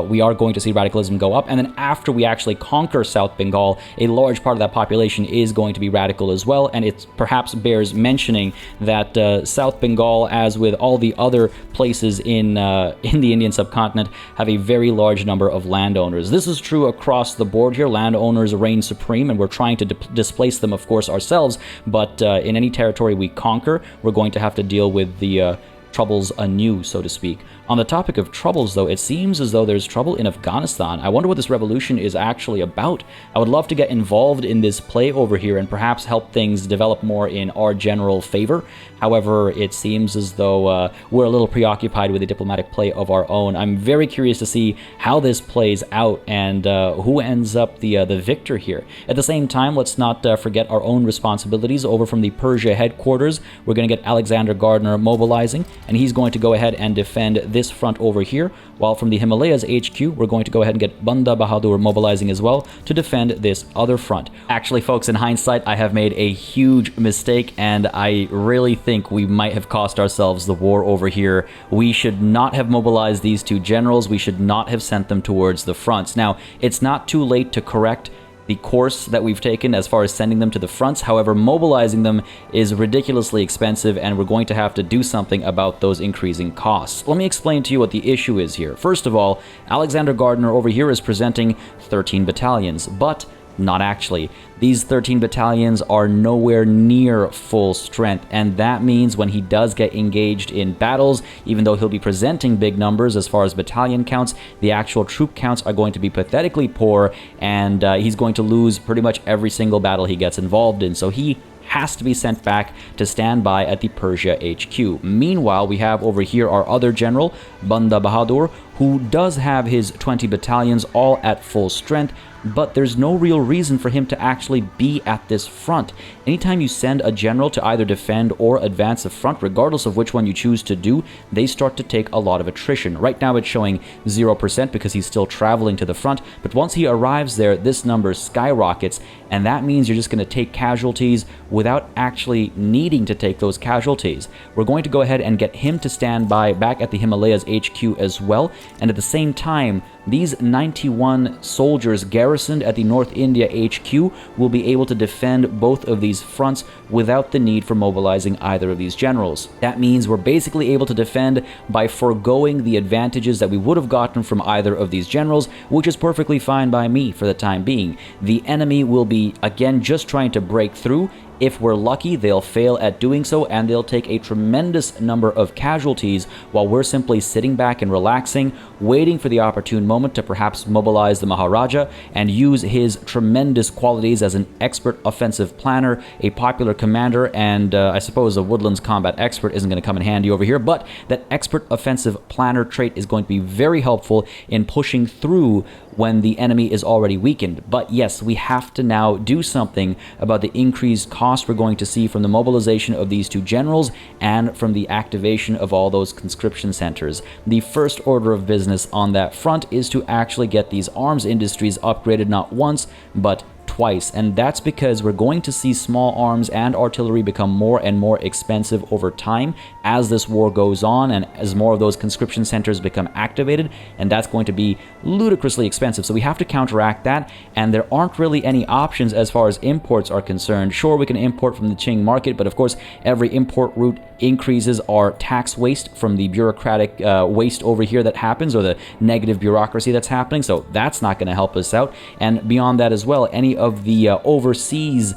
We are going to see radicalism go up, and then after we actually conquer South Bengal, a large part of that population is going to be radical as well, and it perhaps bears mentioning that South Bengal, as with all the other places in the Indian subcontinent, have a very large number of landowners. This is true across the board here. Landowners reign supreme, and we're trying to displace them, of course, ourselves, but in any territory we conquer, we're going to have to deal with the troubles anew, so to speak. On the topic of troubles, though, it seems as though there's trouble in Afghanistan. I wonder what this revolution is actually about. I would love to get involved in this play over here and perhaps help things develop more in our general favor. However, it seems as though we're a little preoccupied with the diplomatic play of our own. I'm very curious to see how this plays out and who ends up the victor here. At the same time, let's not forget our own responsibilities. Over from the Persia headquarters, we're going to get Alexander Gardner mobilizing, and he's going to go ahead and defend this front over here, while from the Himalayas HQ, we're going to go ahead and get Banda Bahadur mobilizing as well to defend this other front. Actually, folks, in hindsight, I have made a huge mistake, and I really think we might have cost ourselves the war over here. We should not have mobilized these two generals. We should not have sent them towards the fronts. Now, it's not too late to correct the course that we've taken as far as sending them to the fronts. However, mobilizing them is ridiculously expensive, and we're going to have to do something about those increasing costs. Let me explain to you what the issue is here. First of all, Alexander Gardner over here is presenting 13 battalions, but not actually. These 13 battalions are nowhere near full strength, and that means when he does get engaged in battles, even though he'll be presenting big numbers as far as battalion counts, the actual troop counts are going to be pathetically poor, and he's going to lose pretty much every single battle he gets involved in. So he has to be sent back to stand by at the Persia HQ. Meanwhile, we have over here our other general, Banda Bahadur, who does have his 20 battalions all at full strength, but there's no real reason for him to actually be at this front. Anytime you send a general to either defend or advance the front, regardless of which one you choose to do, they start to take a lot of attrition. Right now it's showing 0% because he's still traveling to the front, but once he arrives there, this number skyrockets, and that means you're just going to take casualties without actually needing to take those casualties. We're going to go ahead and get him to stand by back at the Himalayas HQ as well, and at the same time, these 91 soldiers garrisoned at the North India HQ will be able to defend both of these fronts without the need for mobilizing either of these generals. That means we're basically able to defend by foregoing the advantages that we would have gotten from either of these generals, which is perfectly fine by me for the time being. The enemy will be, again, just trying to break through. If we're lucky, they'll fail at doing so, and they'll take a tremendous number of casualties while we're simply sitting back and relaxing, waiting for the opportune moment to perhaps mobilize the Maharaja and use his tremendous qualities as an expert offensive planner, a popular commander, and I suppose a woodlands combat expert isn't going to come in handy over here, but that expert offensive planner trait is going to be very helpful in pushing through when the enemy is already weakened. But yes, we have to now do something about the increased cost we're going to see from the mobilization of these two generals and from the activation of all those conscription centers. The first order of business on that front is to actually get these arms industries upgraded not once, but twice, and that's because we're going to see small arms and artillery become more and more expensive over time as this war goes on and as more of those conscription centers become activated, and that's going to be ludicrously expensive. So we have to counteract that, and there aren't really any options as far as imports are concerned. Sure, we can import from the Qing market, but of course every import route increases our tax waste from the bureaucratic waste over here that happens, or the negative bureaucracy that's happening, so that's not going to help us out. And beyond that as well, any of the overseas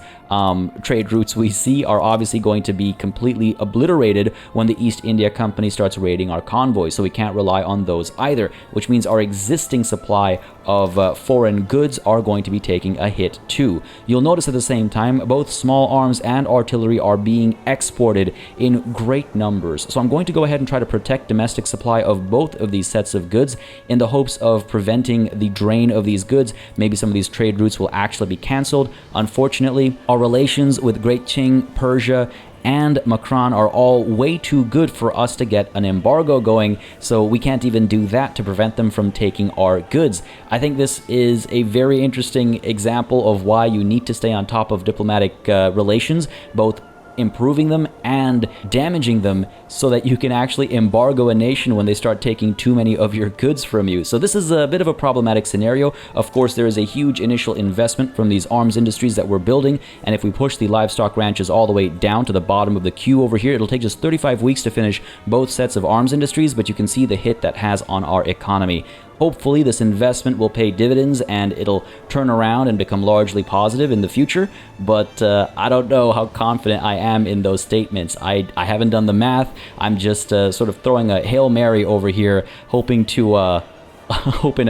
trade routes we see are obviously going to be completely obliterated when the East India Company starts raiding our convoys, so we can't rely on those either, which means our existing supply of foreign goods are going to be taking a hit too. You'll notice at the same time, both small arms and artillery are being exported in great numbers, so I'm going to go ahead and try to protect domestic supply of both of these sets of goods in the hopes of preventing the drain of these goods. Maybe some of these trade routes will actually be cancelled. Unfortunately, our relations with Great Qing, Persia, and Makran are all way too good for us to get an embargo going, so we can't even do that to prevent them from taking our goods. I think this is a very interesting example of why you need to stay on top of diplomatic relations, both improving them and damaging them, so that you can actually embargo a nation when they start taking too many of your goods from you. So this is a bit of a problematic scenario. Of course, there is a huge initial investment from these arms industries that we're building, and if we push the livestock ranches all the way down to the bottom of the queue over here, it'll take just 35 weeks to finish both sets of arms industries, but you can see the hit that has on our economy. Hopefully this investment will pay dividends and it'll turn around and become largely positive in the future, but I don't know how confident I am in those statements. I haven't done the math. I'm just sort of throwing a Hail Mary over here, hoping to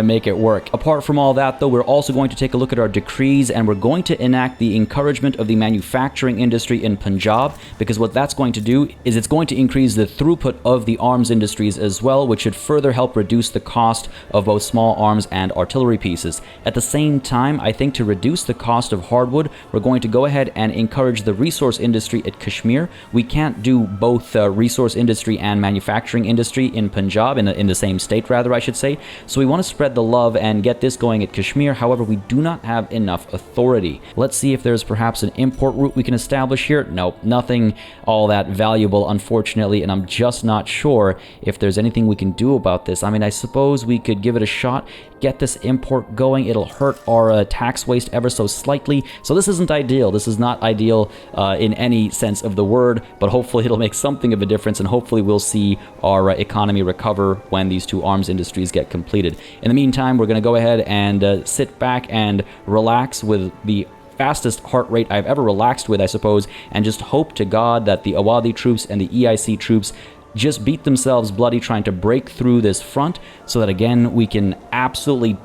make it work. Apart from all that, though, we're also going to take a look at our decrees, and we're going to enact the encouragement of the manufacturing industry in Punjab, because what that's going to do is it's going to increase the throughput of the arms industries as well, which should further help reduce the cost of both small arms and artillery pieces. At the same time, I think to reduce the cost of hardwood, we're going to go ahead and encourage the resource industry at Kashmir. We can't do both resource industry and manufacturing industry in Punjab, in the same state rather, I should say. So we want to spread the love and get this going at Kashmir. However, we do not have enough authority. Let's see if there's perhaps an import route we can establish here. Nope, nothing all that valuable, unfortunately, and I'm just not sure if there's anything we can do about this. I mean, I suppose we could give it a shot, get this import going. It'll hurt our tax waste ever so slightly. So this isn't ideal. This is not ideal in any sense of the word, but hopefully it'll make something of a difference, and hopefully we'll see our economy recover when these two arms industries get completed. In the meantime, we're going to go ahead and sit back and relax with the fastest heart rate I've ever relaxed with, I suppose, and just hope to God that the Awadi troops and the EIC troops just beat themselves bloody trying to break through this front so that, again, we can absolutely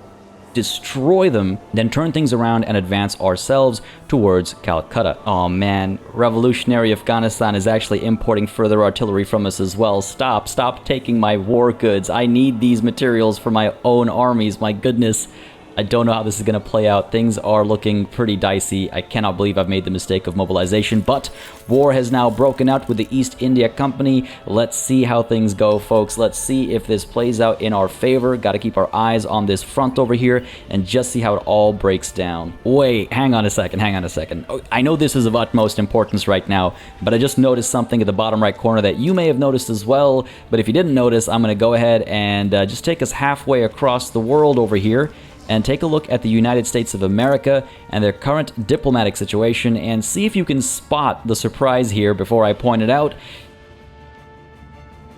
destroy them, then turn things around and advance ourselves towards Calcutta. Oh man, revolutionary Afghanistan is actually importing further artillery from us as well. Stop taking my war goods. I need these materials for my own armies. My goodness. I don't know how this is going to play out. Things are looking pretty dicey. I cannot believe I've made the mistake of mobilization, but war has now broken out with the East India Company. Let's see how things go, folks. Let's see if this plays out in our favor. Got to keep our eyes on this front over here and just see how it all breaks down. Wait, hang on a second. Oh, I know this is of utmost importance right now, but I just noticed something at the bottom right corner that you may have noticed as well. But if you didn't notice, I'm going to go ahead and just take us halfway across the world over here and take a look at the United States of America and their current diplomatic situation and see if you can spot the surprise here before I point it out.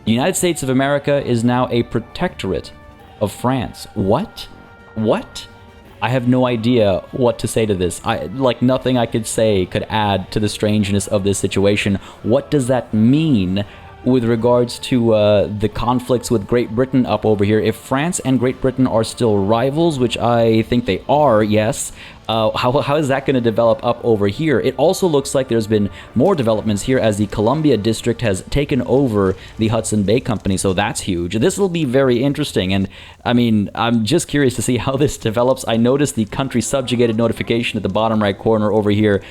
The United States of America is now a protectorate of France. What? I have no idea what to say to this. Nothing I could say could add to the strangeness of this situation. What does that mean with regards to the conflicts with Great Britain up over here? If France and Great Britain are still rivals, which I think they are, yes, how is that going to develop up over here? It also looks like there's been more developments here as the Columbia District has taken over the Hudson Bay Company, so that's huge. This will be very interesting, and I mean, I'm just curious to see how this develops. I noticed the country subjugated notification at the bottom right corner over here.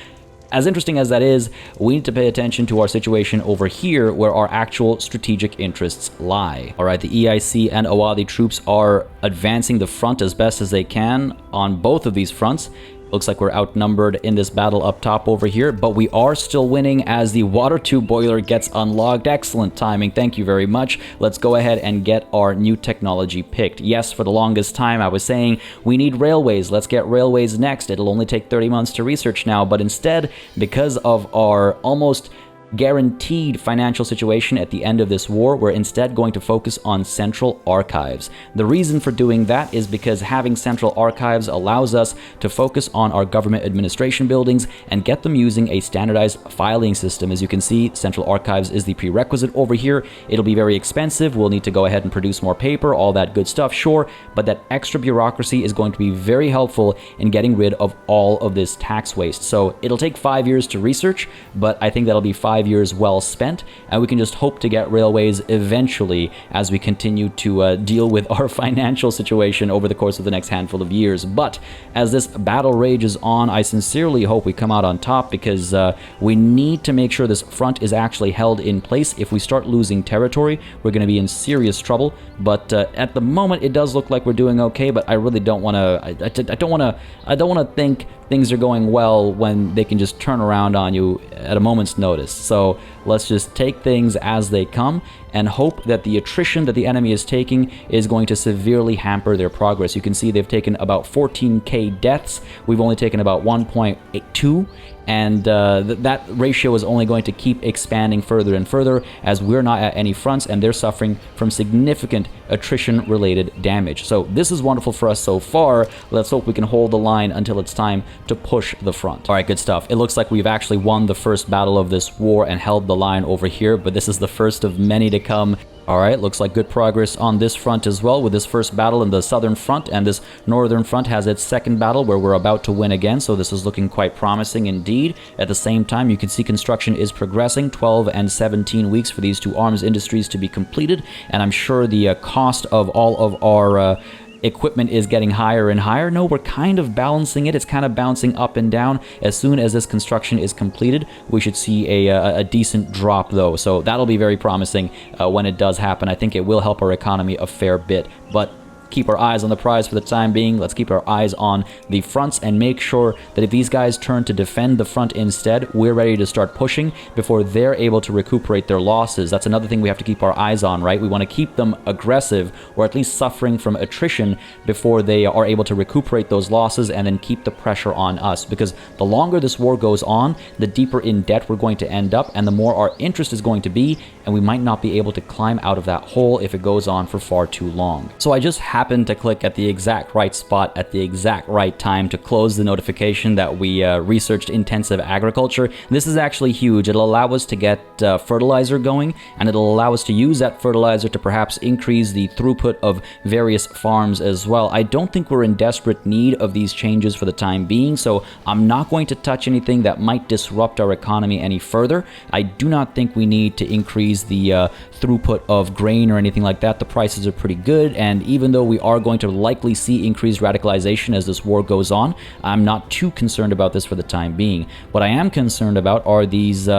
As interesting as that is, we need to pay attention to our situation over here where our actual strategic interests lie. All right, the EIC and Awadi troops are advancing the front as best as they can on both of these fronts. Looks like we're outnumbered in this battle up top over here, but we are still winning as the water tube boiler gets unlocked. Excellent timing. Thank you very much. Let's go ahead and get our new technology picked. Yes, for the longest time I was saying we need railways. Let's get railways next. It'll only take 30 months to research now, but instead, because of our almost guaranteed financial situation at the end of this war, we're instead going to focus on central archives. The reason for doing that is because having central archives allows us to focus on our government administration buildings and get them using a standardized filing system. As you can see, central archives is the prerequisite over here. It'll be very expensive. We'll need to go ahead and produce more paper, all that good stuff, sure, but that extra bureaucracy is going to be very helpful in getting rid of all of this tax waste. So it'll take 5 years to research, but I think that'll be 5 years well spent, and we can just hope to get railways eventually as we continue to deal with our financial situation over the course of the next handful of years. But as this battle rages on, I sincerely hope we come out on top, because we need to make sure this front is actually held in place. If we start losing territory, we're going to be in serious trouble. But at the moment, it does look like we're doing okay, but I really don't want to I don't want to think things are going well when they can just turn around on you at a moment's notice. So let's just take things as they come and hope that the attrition that the enemy is taking is going to severely hamper their progress. You can see they've taken about 14k deaths. We've only taken about 1.2, and that ratio is only going to keep expanding further and further as we're not at any fronts and they're suffering from significant attrition-related damage. So this is wonderful for us so far. Let's hope we can hold the line until it's time to push the front. All right, good stuff. It looks like we've actually won the first battle of this war and held the line over here, but this is the first of many to come. All right, looks like good progress on this front as well with this first battle in the southern front, and this northern front has its second battle where we're about to win again, so this is looking quite promising indeed. At the same time, you can see construction is progressing, 12 and 17 weeks for these two arms industries to be completed, and I'm sure the cost of all of our equipment is getting higher and higher. No, we're kind of balancing it. It's kind of bouncing up and down. As soon as this construction is completed, we should see a decent drop though. So that'll be very promising when it does happen. I think it will help our economy a fair bit. But keep our eyes on the prize for the time being. Let's keep our eyes on the fronts and make sure that if these guys turn to defend the front instead, we're ready to start pushing before they're able to recuperate their losses. That's another thing we have to keep our eyes on, right? We want to keep them aggressive, or at least suffering from attrition, before they are able to recuperate those losses and then keep the pressure on us. Because the longer this war goes on, the deeper in debt we're going to end up, and the more our interest is going to be, and we might not be able to climb out of that hole if it goes on for far too long. So I just happened to click at the exact right spot at the exact right time to close the notification that we researched intensive agriculture. This is actually huge. It'll allow us to get fertilizer going, and it'll allow us to use that fertilizer to perhaps increase the throughput of various farms as well. I don't think we're in desperate need of these changes for the time being, so I'm not going to touch anything that might disrupt our economy any further. I do not think we need to increase the throughput of grain or anything like that. The prices are pretty good, and even though we are going to likely see increased radicalization as this war goes on, I'm not too concerned about this for the time being. What I am concerned about are these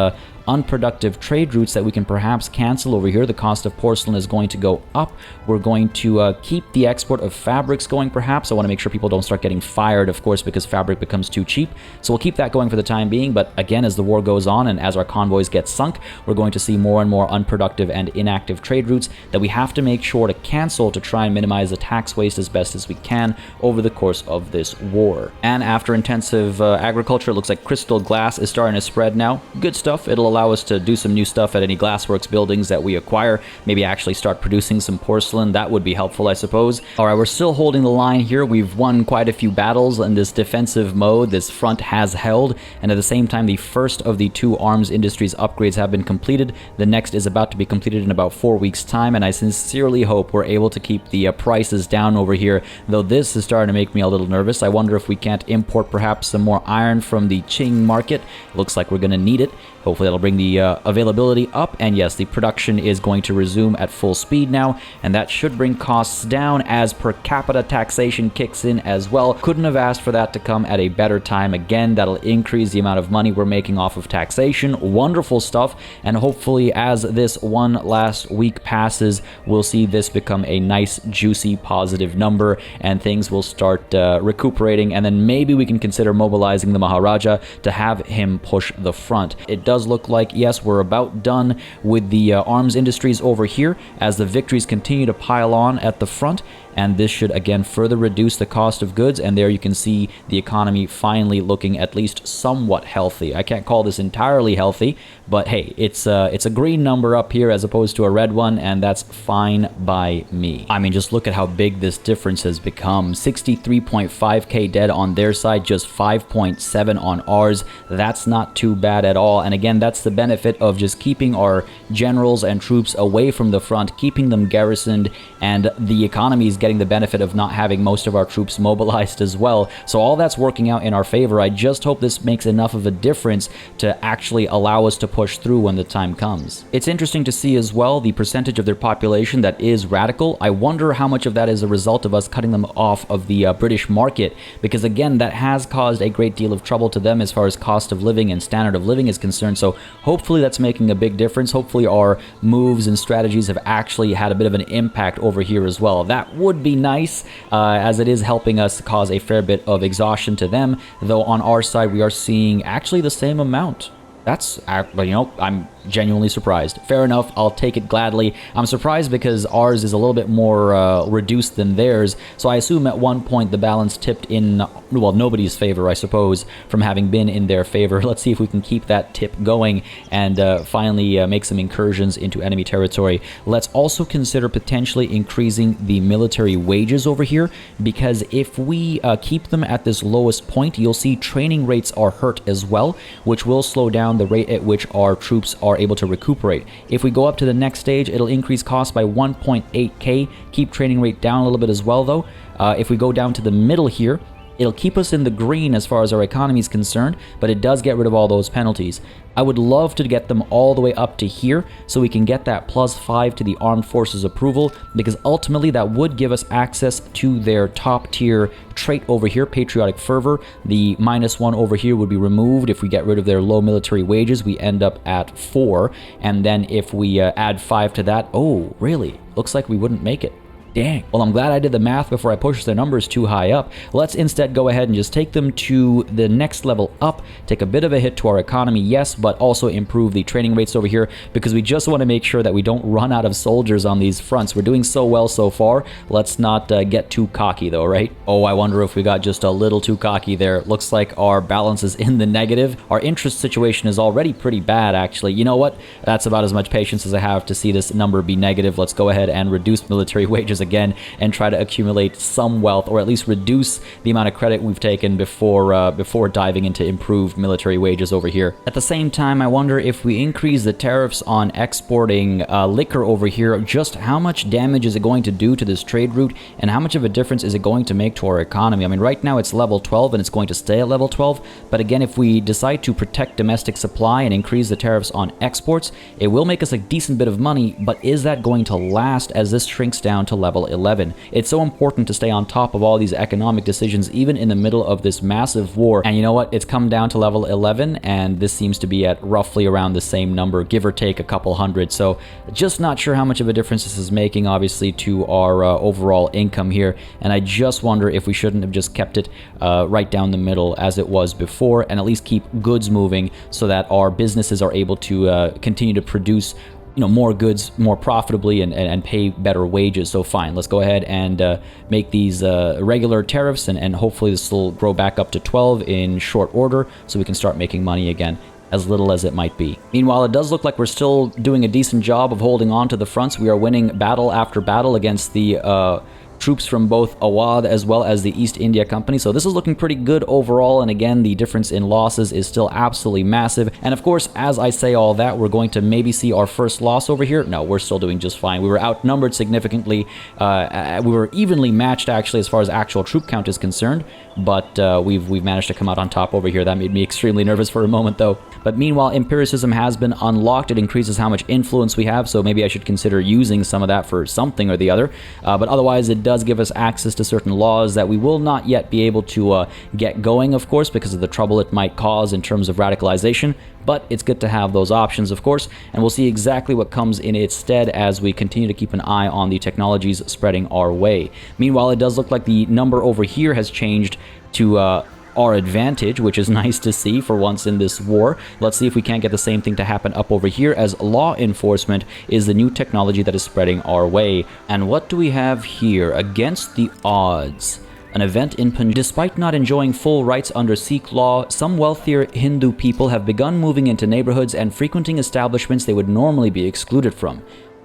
unproductive trade routes that we can perhaps cancel over here. The cost of porcelain is going to go up. We're going to keep the export of fabrics going perhaps. I want to make sure people don't start getting fired, of course, because fabric becomes too cheap. So we'll keep that going for the time being, but again, as the war goes on and as our convoys get sunk, we're going to see more and more unproductive and inactive trade routes that we have to make sure to cancel to try and minimize the tax waste as best as we can over the course of this war. And after intensive agriculture, it looks like crystal glass is starting to spread now. Good stuff. It'll allow us to do some new stuff at any glassworks buildings that we acquire, maybe actually start producing some porcelain. That would be helpful, I suppose. All right, we're still holding the line here. We've won quite a few battles in this defensive mode. This front has held, and at the same time, the first of the 2 arms industries upgrades have been completed. The next is about to be completed in about 4 weeks' time, and I sincerely hope we're able to keep the prices down over here, though this is starting to make me a little nervous. I wonder if we can't import perhaps some more iron from the Qing market. Looks like we're going to need it. Hopefully that'll bring the availability up, and yes, the production is going to resume at full speed now, and that should bring costs down as per capita taxation kicks in as well. Couldn't have asked for that to come at a better time. Again, that'll increase the amount of money we're making off of taxation. Wonderful stuff, and hopefully as this one last week passes, we'll see this become a nice, juicy, positive number, and things will start recuperating, and then maybe we can consider mobilizing the Maharaja to have him push the front. It does look like, yes, we're about done with the arms industries over here as the victories continue to pile on at the front, and this should again further reduce the cost of goods, and there you can see the economy finally looking at least somewhat healthy. I can't call this entirely healthy, but hey, it's a green number up here as opposed to a red one, and that's fine by me. I mean, just look at how big this difference has become. 63.5k dead on their side, just 5.7 on ours. That's not too bad at all, and again, that's the benefit of just keeping our generals and troops away from the front, keeping them garrisoned, and the economy is getting the benefit of not having most of our troops mobilized as well. So all that's working out in our favor. I just hope this makes enough of a difference to actually allow us to push through when the time comes. It's interesting to see as well the percentage of their population that is radical. I wonder how much of that is a result of us cutting them off of the British market, because again, that has caused a great deal of trouble to them as far as cost of living and standard of living is concerned. So hopefully that's making a big difference. Hopefully our moves and strategies have actually had a bit of an impact over here as well. That would be nice, as it is helping us cause a fair bit of exhaustion to them, though on our side we are seeing actually the same amount. That's, I'm genuinely surprised. Fair enough, I'll take it gladly. I'm surprised because ours is a little bit more reduced than theirs, so I assume at one point the balance tipped in, well, nobody's favor, I suppose, from having been in their favor. Let's see if we can keep that tip going and finally make some incursions into enemy territory. Let's also consider potentially increasing the military wages over here, because if we keep them at this lowest point, you'll see training rates are hurt as well, which will slow down the rate at which our troops are able to recuperate. If we go up to the next stage, it'll increase costs by 1.8k, keep training rate down a little bit as well though. If we go down to the middle here, it'll keep us in the green as far as our economy is concerned, but it does get rid of all those penalties. I would love to get them all the way up to here so we can get that +5 to the armed forces approval, because ultimately that would give us access to their top tier trait over here, patriotic fervor. The -1 over here would be removed if we get rid of their low military wages. We end up at 4, and then if we add 5 to that, oh really, looks like we wouldn't make it. Dang. Well, I'm glad I did the math before I pushed the numbers too high up. Let's instead go ahead and just take them to the next level up, take a bit of a hit to our economy, yes, but also improve the training rates over here, because we just want to make sure that we don't run out of soldiers on these fronts. We're doing so well so far. Let's not get too cocky though, right? Oh, I wonder if we got just a little too cocky there. Looks like our balance is in the negative. Our interest situation is already pretty bad, actually. You know what? That's about as much patience as I have to see this number be negative. Let's go ahead and reduce military wages again and try to accumulate some wealth, or at least reduce the amount of credit we've taken before diving into improved military wages over here. At the same time, I wonder if we increase the tariffs on exporting liquor over here, just how much damage is it going to do to this trade route, and how much of a difference is it going to make to our economy? I mean, right now it's level 12 and it's going to stay at level 12, but again, if we decide to protect domestic supply and increase the tariffs on exports, it will make us a decent bit of money, but is that going to last as this shrinks down to level 11? It's so important to stay on top of all these economic decisions, even in the middle of this massive war. And you know what? It's come down to level 11, and this seems to be at roughly around the same number, give or take a couple hundred. So just not sure how much of a difference this is making, obviously, to our overall income here. And I just wonder if we shouldn't have just kept it right down the middle as it was before, and at least keep goods moving so that our businesses are able to continue to produce more goods more profitably and pay better wages. So fine, let's go ahead and make these regular tariffs, and hopefully this will grow back up to 12 in short order so we can start making money again, as little as it might be. Meanwhile, it does look like we're still doing a decent job of holding on to the fronts. We are winning battle after battle against the troops from both Awadh as well as the East India Company. So this is looking pretty good overall, and again, the difference in losses is still absolutely massive. And of course, as I say all that, we're going to maybe see our first loss over here. No, we're still doing just fine. We were outnumbered significantly. We were evenly matched, actually, as far as actual troop count is concerned, but we've managed to come out on top over here. That made me extremely nervous for a moment, though. But meanwhile, empiricism has been unlocked. It increases how much influence we have, so maybe I should consider using some of that for something or the other. But otherwise, it does give us access to certain laws that we will not yet be able to get going, of course, because of the trouble it might cause in terms of radicalization. But it's good to have those options, of course, and we'll see exactly what comes in its stead as we continue to keep an eye on the technologies spreading our way. Meanwhile, it does look like the number over here has changed to our advantage, which is nice to see for once in this war. Let's see if we can't get the same thing to happen up over here, as law enforcement is the new technology that is spreading our way. And what do we have here? Against the odds. An event in Punjab. Despite not enjoying full rights under Sikh law, some wealthier Hindu people have begun moving into neighborhoods and frequenting establishments they would normally be excluded from.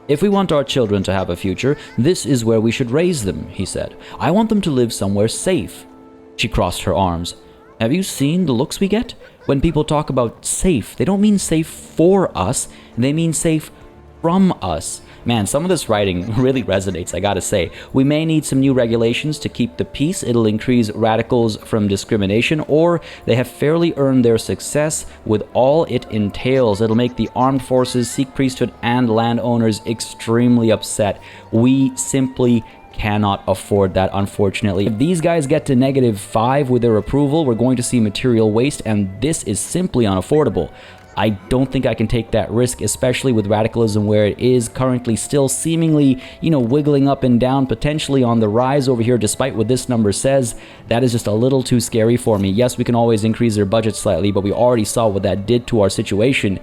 If we want our children to have a future, this is where we should raise them, he said. I want them to live somewhere safe. She crossed her arms. Have you seen the looks we get? When people talk about safe, they don't mean safe for us, they mean safe from us. Man, some of this writing really resonates, I gotta say. We may need some new regulations to keep the peace. It'll increase radicals from discrimination, or they have fairly earned their success with all it entails. It'll make the armed forces, Sikh priesthood, and landowners extremely upset. We simply cannot afford that, unfortunately. If these guys get to -5 with their approval, we're going to see material waste, and this is simply unaffordable. I don't think I can take that risk, especially with radicalism where it is currently still seemingly, wiggling up and down, potentially on the rise over here, despite what this number says. That is just a little too scary for me. Yes, we can always increase their budget slightly, but we already saw what that did to our situation.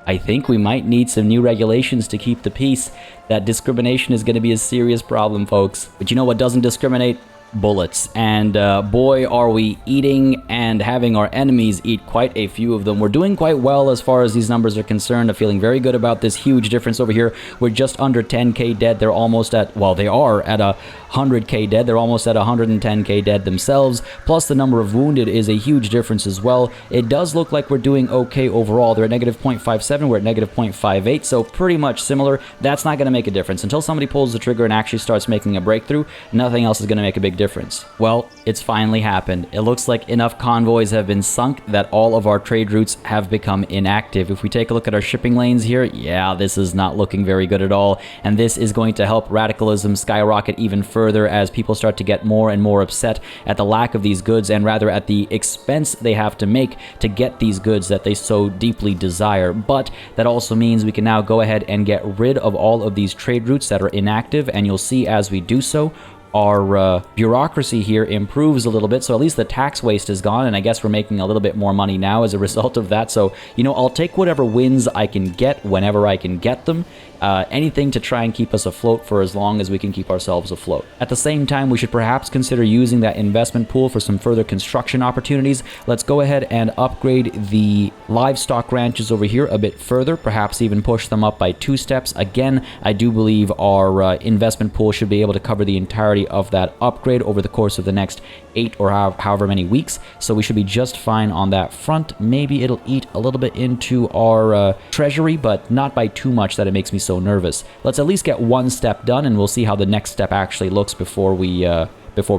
I think we might need some new regulations to keep the peace. That discrimination is going to be a serious problem, folks. But you know what doesn't discriminate? Bullets. And boy, are we eating and having our enemies eat quite a few of them. We're doing quite well as far as these numbers are concerned. I'm feeling very good about this huge difference over here. We're just under 10k dead. They're almost at, well, they are at 100k dead. They're almost at 110k dead themselves. Plus the number of wounded is a huge difference as well. It does look like we're doing okay overall. They're at -0.57. We're at -0.58. So pretty much similar. That's not going to make a difference. Until somebody pulls the trigger and actually starts making a breakthrough, nothing else is going to make a big big difference. Well, it's finally happened. It looks like enough convoys have been sunk that all of our trade routes have become inactive. If we take a look at our shipping lanes here, yeah, this is not looking very good at all, and this is going to help radicalism skyrocket even further as people start to get more and more upset at the lack of these goods, and rather at the expense they have to make to get these goods that they so deeply desire. But that also means we can now go ahead and get rid of all of these trade routes that are inactive, and you'll see as we do so, our bureaucracy here improves a little bit, so at least the tax waste is gone, and I guess we're making a little bit more money now as a result of that. So, you know, I'll take whatever wins I can get whenever I can get them. Anything to try and keep us afloat for as long as we can keep ourselves afloat. At the same time, we should perhaps consider using that investment pool for some further construction opportunities. Let's go ahead and upgrade the livestock ranches over here a bit further, perhaps even push them up by 2 steps. Again, I do believe our investment pool should be able to cover the entirety of that upgrade over the course of the next 8 or however many weeks, so we should be just fine on that front. Maybe it'll eat a little bit into our treasury, but not by too much that it makes me so nervous. Let's at least get one step done, and we'll see how the next step actually looks before we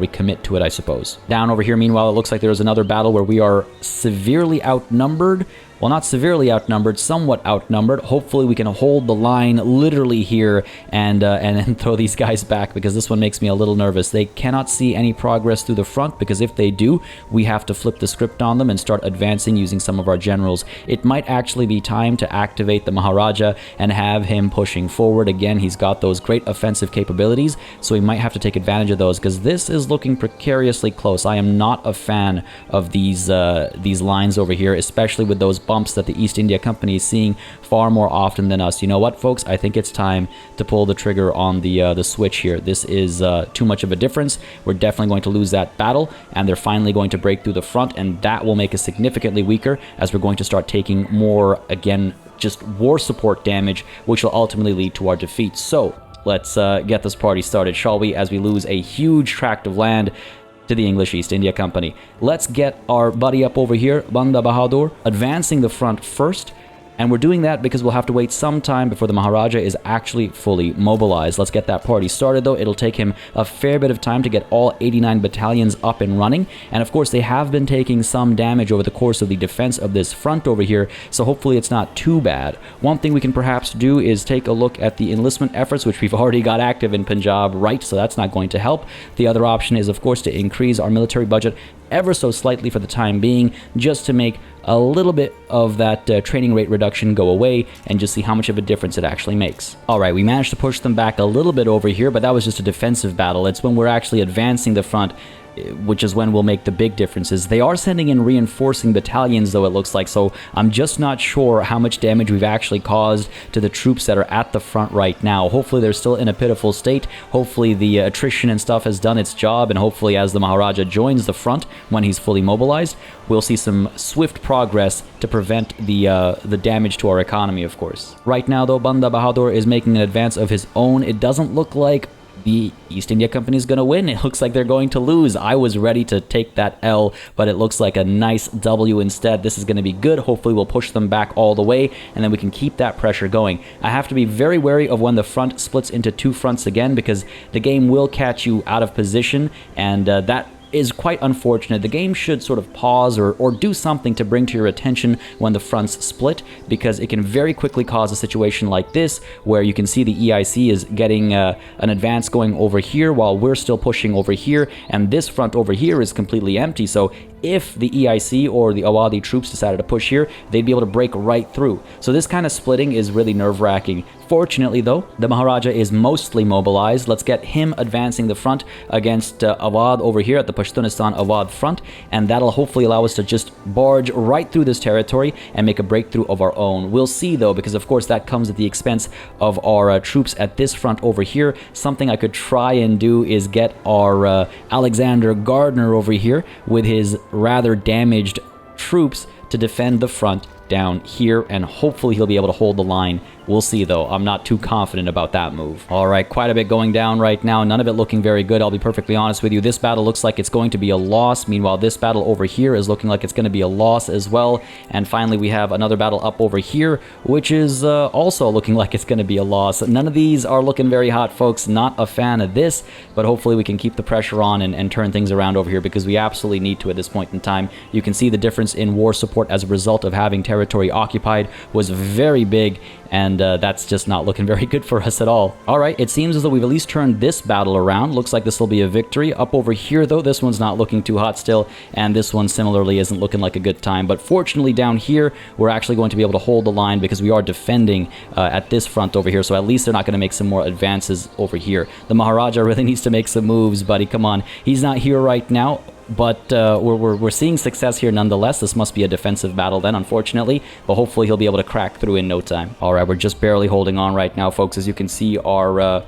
commit to it, I suppose. Down over here, meanwhile, it looks like there's another battle where we are severely outnumbered. Well, not severely outnumbered, somewhat outnumbered. Hopefully we can hold the line literally here and then throw these guys back, because this one makes me a little nervous. They cannot see any progress through the front, because if they do, we have to flip the script on them and start advancing using some of our generals. It might actually be time to activate the Maharaja and have him pushing forward. Again, he's got those great offensive capabilities, so we might have to take advantage of those, because this is looking precariously close. I am not a fan of these lines over here, especially with those bumps that the East India Company is seeing far more often than us. You know what, folks? I think it's time to pull the trigger on the switch here. This is too much of a difference. We're definitely going to lose that battle, and they're finally going to break through the front, and that will make us significantly weaker as we're going to start taking more, again, just war support damage, which will ultimately lead to our defeat. So let's get this party started, shall we, as we lose a huge tract of land to the English East India Company. Let's get our buddy up over here, Banda Bahadur, advancing the front first. And we're doing that because we'll have to wait some time before the Maharaja is actually fully mobilized. Let's get that party started, though. It'll take him a fair bit of time to get all 89 battalions up and running. And of course, they have been taking some damage over the course of the defense of this front over here, so hopefully it's not too bad. One thing we can perhaps do is take a look at the enlistment efforts, which we've already got active in Punjab, right? So that's not going to help. The other option is, of course, to increase our military budget ever so slightly for the time being, just to make a little bit of that training rate reduction go away and just see how much of a difference it actually makes. Alright, we managed to push them back a little bit over here, but that was just a defensive battle. It's when we're actually advancing the front, which is when we'll make the big differences. They are sending in reinforcing battalions, though, it looks like, so I'm just not sure how much damage we've actually caused to the troops that are at the front right now. Hopefully they're still in a pitiful state. Hopefully the attrition and stuff has done its job, and hopefully as the Maharaja joins the front when he's fully mobilized, we'll see some swift progress to prevent the damage to our economy, of course. Right now, though, Banda Bahadur is making an advance of his own. It doesn't look like the East India Company is going to win. It looks like they're going to lose. I was ready to take that L, but it looks like a nice W instead. This is going to be good. Hopefully we'll push them back all the way, and then we can keep that pressure going. I have to be very wary of when the front splits into 2 fronts again, because the game will catch you out of position, and that is quite unfortunate. The game should sort of pause or do something to bring to your attention when the fronts split, because it can very quickly cause a situation like this, where you can see the EIC is getting an advance going over here while we're still pushing over here, and this front over here is completely empty. So if the EIC or the Awadhi troops decided to push here, they'd be able to break right through. So this kind of splitting is really nerve-wracking. Fortunately, though, the Maharaja is mostly mobilized. Let's get him advancing the front against Awadh over here at the Pashtunistan Awadh front, and that'll hopefully allow us to just barge right through this territory and make a breakthrough of our own. We'll see, though, because of course that comes at the expense of our troops at this front over here. Something I could try and do is get our Alexander Gardner over here with his rather damaged troops to defend the front down here, and hopefully he'll be able to hold the line. We'll see, though. I'm not too confident about that move. All right, quite a bit going down right now. None of it looking very good, I'll be perfectly honest with you. This battle looks like it's going to be a loss. Meanwhile, this battle over here is looking like it's going to be a loss as well. And finally, we have another battle up over here, which is also looking like it's going to be a loss. None of these are looking very hot, folks. Not a fan of this, but hopefully we can keep the pressure on and turn things around over here, because we absolutely need to at this point in time. You can see the difference in war support as a result of having territory occupied was very big, and that's just not looking very good for us at all. All right, it seems as though we've at least turned this battle around. Looks like this will be a victory. Up over here, though, this one's not looking too hot still, and this one similarly isn't looking like a good time. But fortunately, down here, we're actually going to be able to hold the line because we are defending at this front over here, so at least they're not going to make some more advances over here. The Maharaja really needs to make some moves, buddy. Come on. He's not here right now, but we're seeing success here nonetheless. This must be a defensive battle then, unfortunately, but hopefully he'll be able to crack through in no time. All right, we're just barely holding on right now, folks. As you can see, our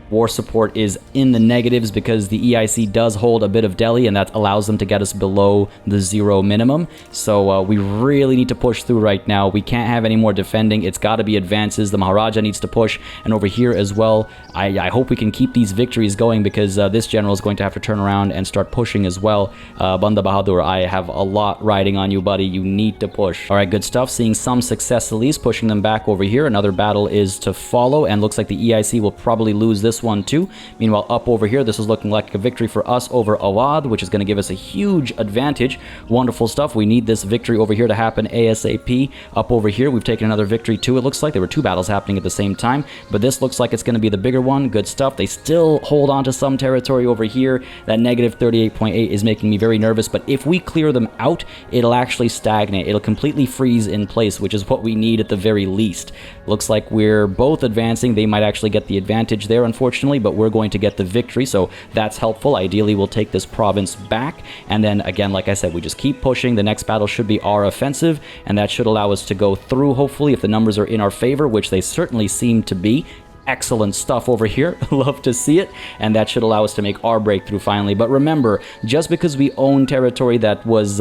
war support is in the negatives because the EIC does hold a bit of Delhi, and that allows them to get us below the 0 minimum. So we really need to push through right now. We can't have any more defending. It's got to be advances. The Maharaja needs to push, and over here as well, I hope we can keep these victories going, because this general is going to have to turn around and start pushing as well. Banda Bahadur, I have a lot riding on you, buddy. You need to push. All right, good stuff. Seeing some success at least, pushing them back over here. Another battle is to follow, and looks like the EIC will probably lose this one too. Meanwhile, up over here, this is looking like a victory for us over Awadh, which is going to give us a huge advantage. Wonderful stuff. We need this victory over here to happen ASAP. Up over here, we've taken another victory too. It looks like there were two battles happening at the same time, but this looks like it's going to be the bigger one. Good stuff. They still hold on to some territory over here. That negative 38.8 is making me very nervous, but if we clear them out, it'll actually stagnate. It'll completely freeze in place, which is what we need at the very least. Looks like we're both advancing. They might actually get the advantage there, unfortunately, but we're going to get the victory, so that's helpful. Ideally, we'll take this province back, and then again, like I said, we just keep pushing. The next battle should be our offensive, and that should allow us to go through, hopefully, if the numbers are in our favor, which they certainly seem to be. Excellent stuff over here. Love to see it, and that should allow us to make our breakthrough finally. But remember, just because we own territory that was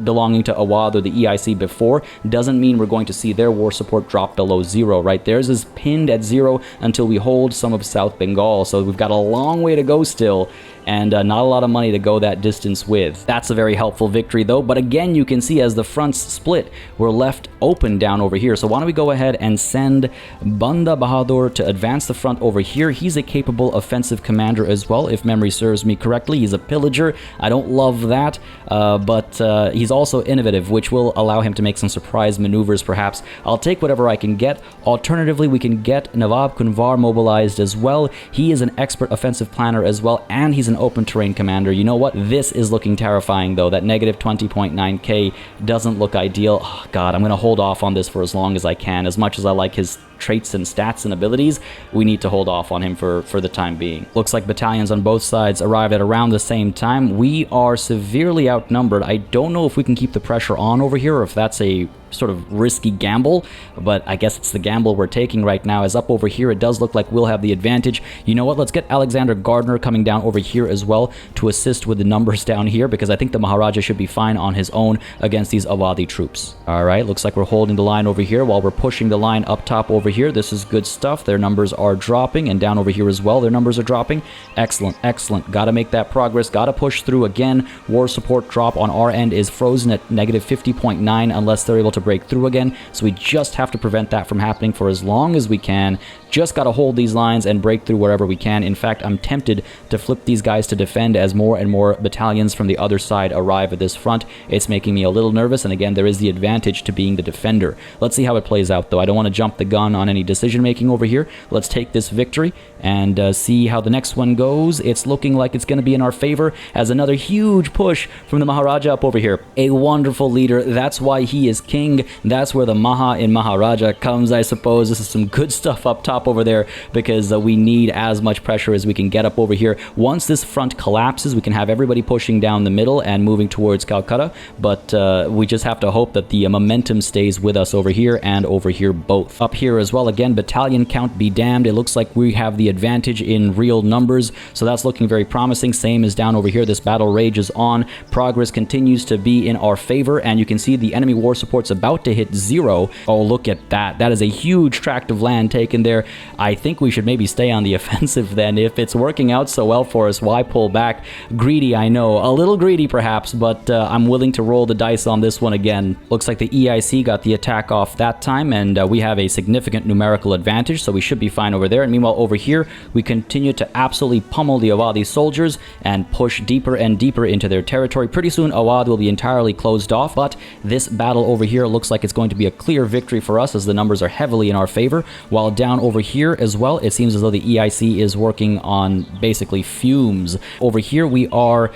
belonging to Awadh or the EIC before doesn't mean we're going to see their war support drop below 0, right? Theirs is pinned at 0 until we hold some of South Bengal, so we've got a long way to go still, and not a lot of money to go that distance with. That's a very helpful victory though, but again, you can see as the fronts split, we're left open down over here. So why don't we go ahead and send Banda Bahadur to advance the front over here. He's a capable offensive commander as well, if memory serves me correctly. He's a pillager. I don't love that, but he's also innovative, which will allow him to make some surprise maneuvers perhaps. I'll take whatever I can get. Alternatively, we can get Nawab Kunwar mobilized as well. He is an expert offensive planner as well, and he's an open terrain commander. You know what? This is looking terrifying though. That negative 20.9k doesn't look ideal. Oh, God, I'm going to hold off on this for as long as I can. As much as I like his traits and stats and abilities, we need to hold off on him for the time being. Looks like battalions on both sides arrived at around the same time. We are severely outnumbered. I don't know if we can keep the pressure on over here, or if that's a sort of risky gamble, but I guess it's the gamble we're taking right now. As up over here, it does look like we'll have the advantage. You know what? Let's get Alexander Gardner coming down over here as well to assist with the numbers down here, because I think the Maharaja should be fine on his own against these Awadhi troops. All right, looks like we're holding the line over here while we're pushing the line up top over here. This is good stuff. Their numbers are dropping, and down over here as well, their numbers are dropping. Excellent, excellent. Got to make that progress. Got to push through again. War support drop on our end is frozen at negative 50.9 unless they're able to break through again, so we just have to prevent that from happening for as long as we can. Just got to hold these lines and break through wherever we can. In fact, I'm tempted to flip these guys to defend as more and more battalions from the other side arrive at this front. It's making me a little nervous, and again, there is the advantage to being the defender. Let's see how it plays out though. I don't want to jump the gun on any decision making over here. Let's take this victory and see how the next one goes. It's looking like it's going to be in our favor, as another huge push from the Maharaja up over here. A wonderful leader. That's why he is king. That's where the Maha in Maharaja comes, I suppose. This is some good stuff up top stop over there because we need as much pressure as we can get up over here. Once this front collapses, we can have everybody pushing down the middle and moving towards Calcutta, but we just have to hope that the momentum stays with us over here and over here both. Up here as well, again, battalion count be damned. It looks like we have the advantage in real numbers, so that's looking very promising. Same as down over here. This battle rages on. Progress continues to be in our favor, and you can see the enemy war support's about to hit 0. Oh, look at that. That is a huge tract of land taken there. I think we should maybe stay on the offensive then. If it's working out so well for us, why pull back? Greedy, I know. A little greedy perhaps, but I'm willing to roll the dice on this one again. Looks like the EIC got the attack off that time, and we have a significant numerical advantage, so we should be fine over there. And meanwhile, over here, we continue to absolutely pummel the Awadi soldiers and push deeper and deeper into their territory. Pretty soon, Awad will be entirely closed off, but this battle over here looks like it's going to be a clear victory for us as the numbers are heavily in our favor. While down over here as well, it seems as though the EIC is working on basically fumes. Over here, we are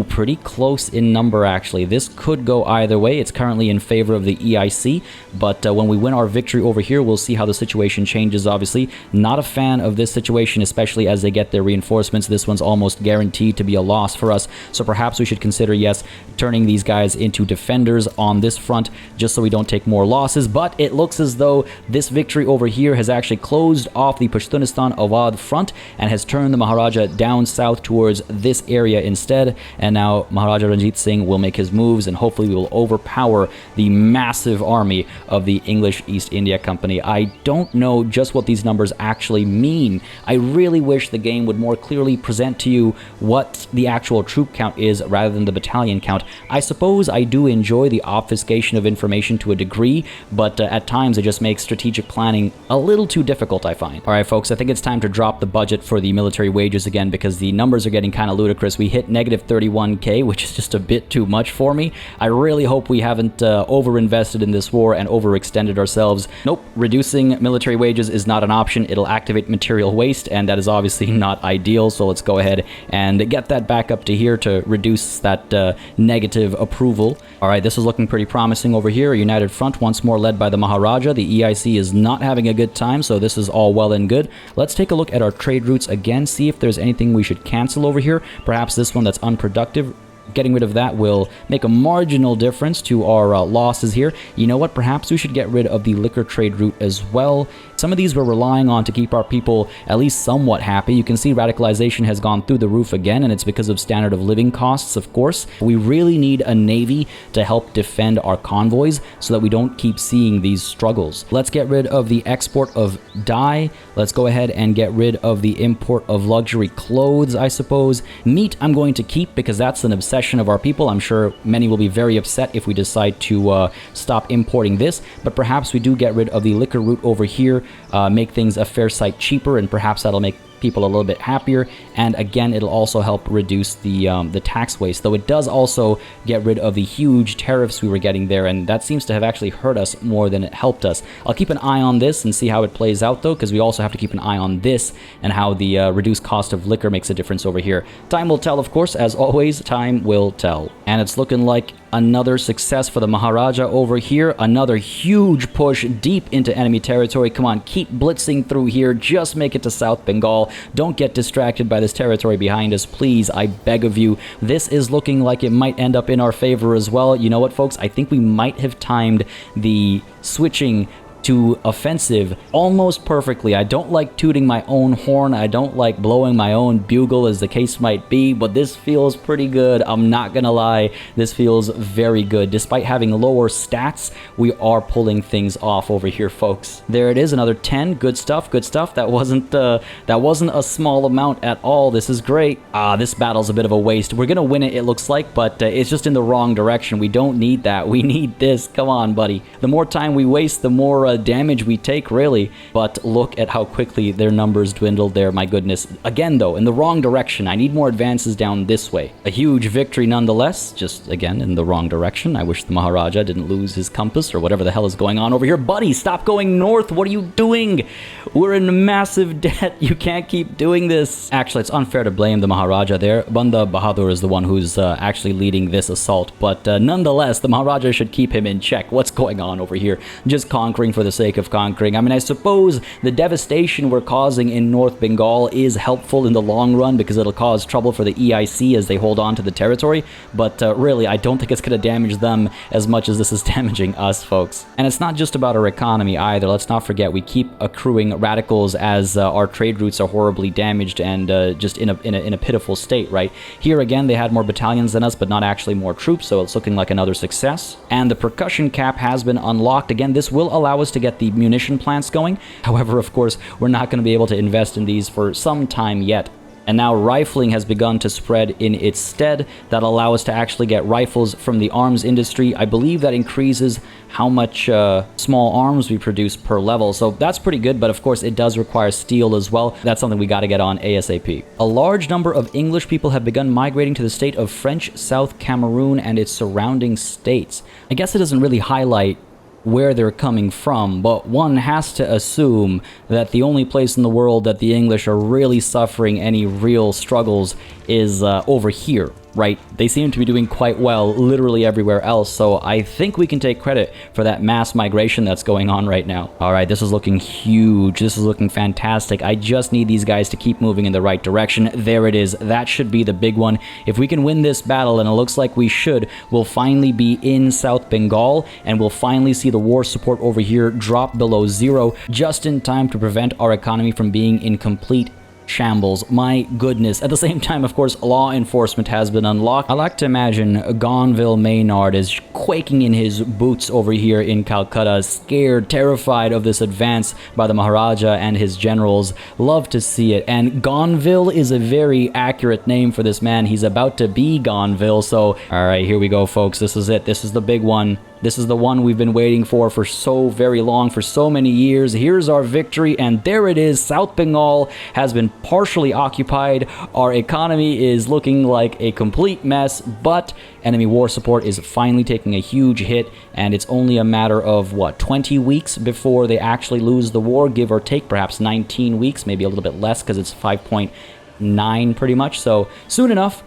pretty close in number, actually. This could go either way. It's currently in favor of the EIC, but when we win our victory over here, we'll see how the situation changes, obviously. Not a fan of this situation, especially as they get their reinforcements. This one's almost guaranteed to be a loss for us, so perhaps we should consider, yes, turning these guys into defenders on this front, just so we don't take more losses. But it looks as though this victory over here has actually closed off the Pashtunistan Awad front and has turned the Maharaja down south towards this area instead. And now Maharaja Ranjit Singh will make his moves, and hopefully we will overpower the massive army of the English East India Company. I don't know just what these numbers actually mean. I really wish the game would more clearly present to you what the actual troop count is rather than the battalion count. I suppose I do enjoy the obfuscation of information to a degree, but at times it just makes strategic planning a little too difficult, I find. Alright folks, I think it's time to drop the budget for the military wages again because the numbers are getting kind of ludicrous. We hit negative 31k, which is just a bit too much for me. I really hope we haven't overinvested in this war and overextended ourselves. Nope, reducing military wages is not an option. It'll activate material waste, and that is obviously not ideal, so let's go ahead and get that back up to here to reduce that negative approval. Alright, this is looking pretty promising over here. A united front once more led by the Maharaja. The EIC is not having a good time, so this is all well and good. Let's take a look at our trade routes again, see if there's anything we should cancel over here. Perhaps this one that's unproductive. Getting rid of that will make a marginal difference to our losses here. You know what? Perhaps we should get rid of the liquor trade route as well. Some of these we're relying on to keep our people at least somewhat happy. You can see radicalization has gone through the roof again, and it's because of standard of living costs, of course. We really need a navy to help defend our convoys so that we don't keep seeing these struggles. Let's get rid of the export of dye. Let's go ahead and get rid of the import of luxury clothes, I suppose. Meat I'm going to keep because that's an obsession of our people. I'm sure many will be very upset if we decide to stop importing this, but perhaps we do get rid of the liquor route over here, make things a fair sight cheaper, and perhaps that'll make people a little bit happier, and again it'll also help reduce the tax waste, though it does also get rid of the huge tariffs we were getting there, and that seems to have actually hurt us more than it helped us. I'll keep an eye on this and see how it plays out though, because we also have to keep an eye on this and how the reduced cost of liquor makes a difference over here. Time will tell, of course, as always, time will tell. And it's looking like another success for the Maharaja over here. Another huge push deep into enemy territory. Come on, keep blitzing through here. Just make it to South Bengal. Don't get distracted by this territory behind us, please. I beg of you. This is looking like it might end up in our favor as well. You know what, folks? I think we might have timed the switching to offensive almost perfectly. I don't like tooting my own horn. I don't like blowing my own bugle, as the case might be, but this feels pretty good. I'm not gonna lie. This feels very good. Despite having lower stats, we are pulling things off over here, folks. There it is, another 10. Good stuff, good stuff. That wasn't a small amount at all. This is great. This battle's a bit of a waste. We're gonna win it, it looks like, but it's just in the wrong direction. We don't need that. We need this. Come on, buddy. The more time we waste, the more damage we take, really. But look at how quickly their numbers dwindled there, my goodness. Again, though, in the wrong direction. I need more advances down this way. A huge victory nonetheless, just again in the wrong direction. I wish the Maharaja didn't lose his compass or whatever the hell is going on over here. Buddy, stop going north. What are you doing? We're in massive debt. You can't keep doing this. Actually, it's unfair to blame the Maharaja there. Banda Bahadur is the one who's actually leading this assault, but nonetheless, the Maharaja should keep him in check. What's going on over here? Just conquering for for the sake of conquering. I mean, I suppose the devastation we're causing in North Bengal is helpful in the long run because it'll cause trouble for the EIC as they hold on to the territory, but really, I don't think it's going to damage them as much as this is damaging us, folks. And it's not just about our economy either. Let's not forget, we keep accruing radicals as our trade routes are horribly damaged and just in a pitiful state, right? Here again, they had more battalions than us, but not actually more troops, so it's looking like another success. And the percussion cap has been unlocked. Again, this will allow us to get the munition plants going. However, of course, we're not going to be able to invest in these for some time yet. And now rifling has begun to spread in its stead. That'll allow us to actually get rifles from the arms industry. I believe that increases how much small arms we produce per level. So that's pretty good, but of course it does require steel as well. That's something we got to get on ASAP. A large number of English people have begun migrating to the state of French South Cameroon and its surrounding states. I guess it doesn't really highlight where they're coming from, but one has to assume that the only place in the world that the English are really suffering any real struggles is over here, right? They seem to be doing quite well literally everywhere else, so I think we can take credit for that mass migration that's going on right now. All right, this is looking huge. This is looking fantastic. I just need these guys to keep moving in the right direction. There it is. That should be the big one. If we can win this battle, and it looks like we should, we'll finally be in South Bengal, and we'll finally see the war support over here drop below zero, just in time to prevent our economy from being in complete shambles. My goodness. At the same time, of course, law enforcement has been unlocked. I like to imagine Gonville Maynard is quaking in his boots over here in Calcutta, scared, terrified of this advance by the Maharaja and his generals. Love to see it. And Gonville is a very accurate name for this man. He's about to be Gonville, so alright, here we go, folks. This is it. This is the big one. This is the one we've been waiting for so very long, for so many years. Here's our victory, and there it is. South Bengal has been partially occupied. Our economy is looking like a complete mess, but enemy war support is finally taking a huge hit, and it's only a matter of, what, 20 weeks before they actually lose the war, give or take, perhaps 19 weeks, maybe a little bit less because it's 5.9 pretty much. So soon enough,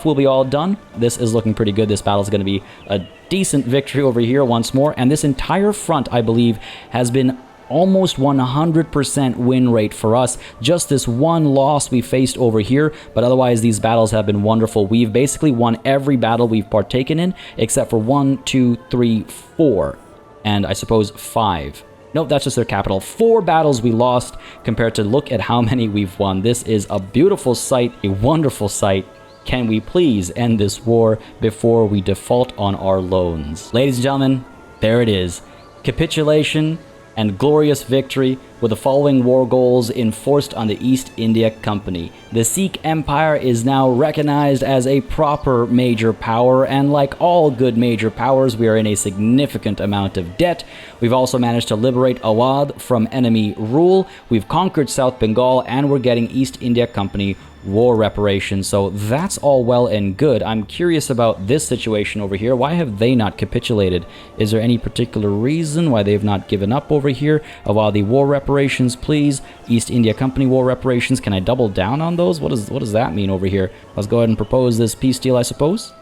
we'll be all done. This is looking pretty good. This battle is going to be a decent victory over here once more. And this entire front, I believe, has been almost 100% win rate for us. Just this one loss we faced over here, but otherwise these battles have been wonderful. We've basically won every battle we've partaken in, except for 1, 2, 3, 4, and I suppose 5. Nope, that's just their capital. 4 battles we lost compared to look at how many we've won. This is a beautiful sight, a wonderful sight. Can we please end this war before we default on our loans? Ladies and gentlemen, there it is. Capitulation and glorious victory with the following war goals enforced on the East India Company. The Sikh Empire is now recognized as a proper major power, and like all good major powers, we are in a significant amount of debt. We've also managed to liberate Awadh from enemy rule. We've conquered South Bengal, and we're getting East India Company war reparations. So that's all well and good. I'm curious about this situation over here. Why have they not capitulated? Is there any particular reason why they've not given up over here? Awadhi war reparations, please. East India Company war reparations. Can I double down on those? What does that mean over here? Let's go ahead and propose this peace deal, I suppose,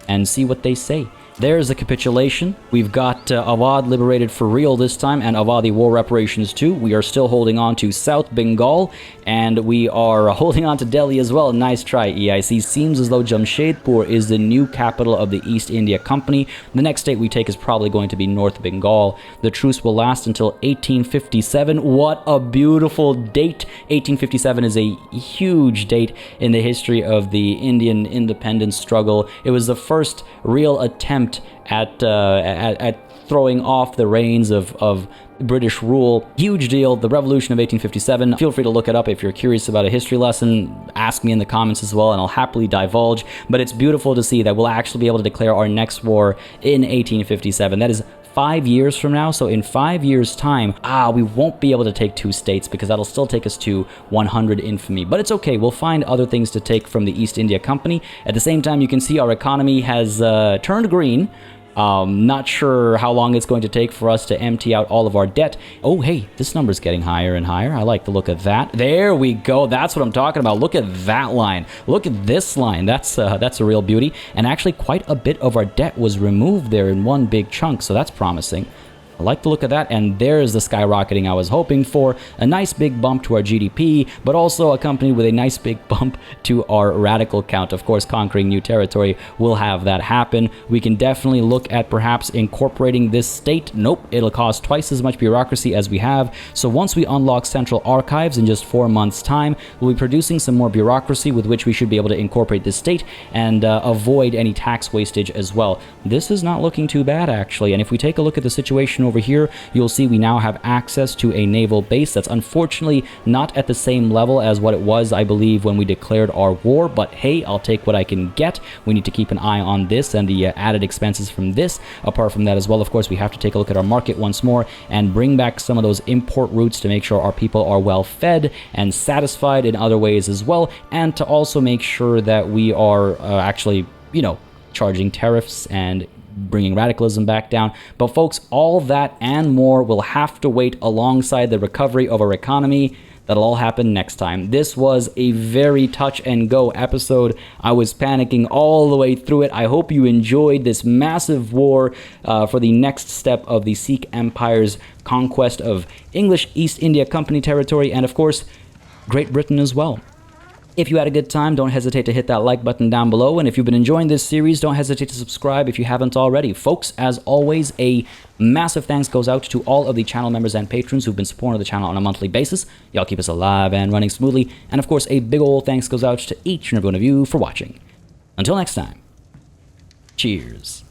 and see what they say. There's a capitulation. We've got Awadh liberated for real this time, and Awadhi war reparations too. We are still holding on to South Bengal, and we are holding on to Delhi as well. Nice try, EIC. Seems as though Jamshedpur is the new capital of the East India Company. The next state we take is probably going to be North Bengal. The truce will last until 1857. What a beautiful date. 1857 is a huge date in the history of the Indian independence struggle. It was the first real attempt at throwing off the reins of British rule. Huge deal. The Revolution of 1857. Feel free to look it up if you're curious about a history lesson. Ask me in the comments as well, and I'll happily divulge. But it's beautiful to see that we'll actually be able to declare our next war in 1857. That is 5 years from now. So in 5 years time, we won't be able to take 2 states because that'll still take us to 100 infamy. But it's okay. We'll find other things to take from the East India Company. At the same time, you can see our economy has turned green. Not sure how long it's going to take for us to empty out all of our debt. Oh, hey, this number's getting higher and higher. I like the look of that. There we go. That's what I'm talking about. Look at that line. Look at this line. That's a real beauty. And actually, quite a bit of our debt was removed there in one big chunk, so that's promising. I like the look of that, and there's the skyrocketing I was hoping for. A nice big bump to our GDP, but also accompanied with a nice big bump to our radical count. Of course, conquering new territory will have that happen. We can definitely look at perhaps incorporating this state. Nope, it'll cost twice as much bureaucracy as we have. So once we unlock central archives in just 4 months' time, we'll be producing some more bureaucracy with which we should be able to incorporate this state and avoid any tax wastage as well. This is not looking too bad, actually. And if we take a look at the situation over here, you'll see we now have access to a naval base that's unfortunately not at the same level as what it was, I believe, when we declared our war, but hey, I'll take what I can get. We need to keep an eye on this and the added expenses from this. Apart from that as well, of course, we have to take a look at our market once more and bring back some of those import routes to make sure our people are well fed and satisfied in other ways as well, and to also make sure that we are actually, charging tariffs and bringing radicalism back down. But folks, all that and more will have to wait alongside the recovery of our economy. That'll all happen next time. This was a very touch and go episode. I was panicking all the way through it. I hope you enjoyed this massive war for the next step of the Sikh Empire's conquest of English East India Company territory, and of course, Great Britain as well. If you had a good time, don't hesitate to hit that like button down below. And if you've been enjoying this series, don't hesitate to subscribe if you haven't already. Folks, as always, a massive thanks goes out to all of the channel members and patrons who've been supporting the channel on a monthly basis. Y'all keep us alive and running smoothly. And of course, a big ol' thanks goes out to each and every one of you for watching. Until next time, cheers.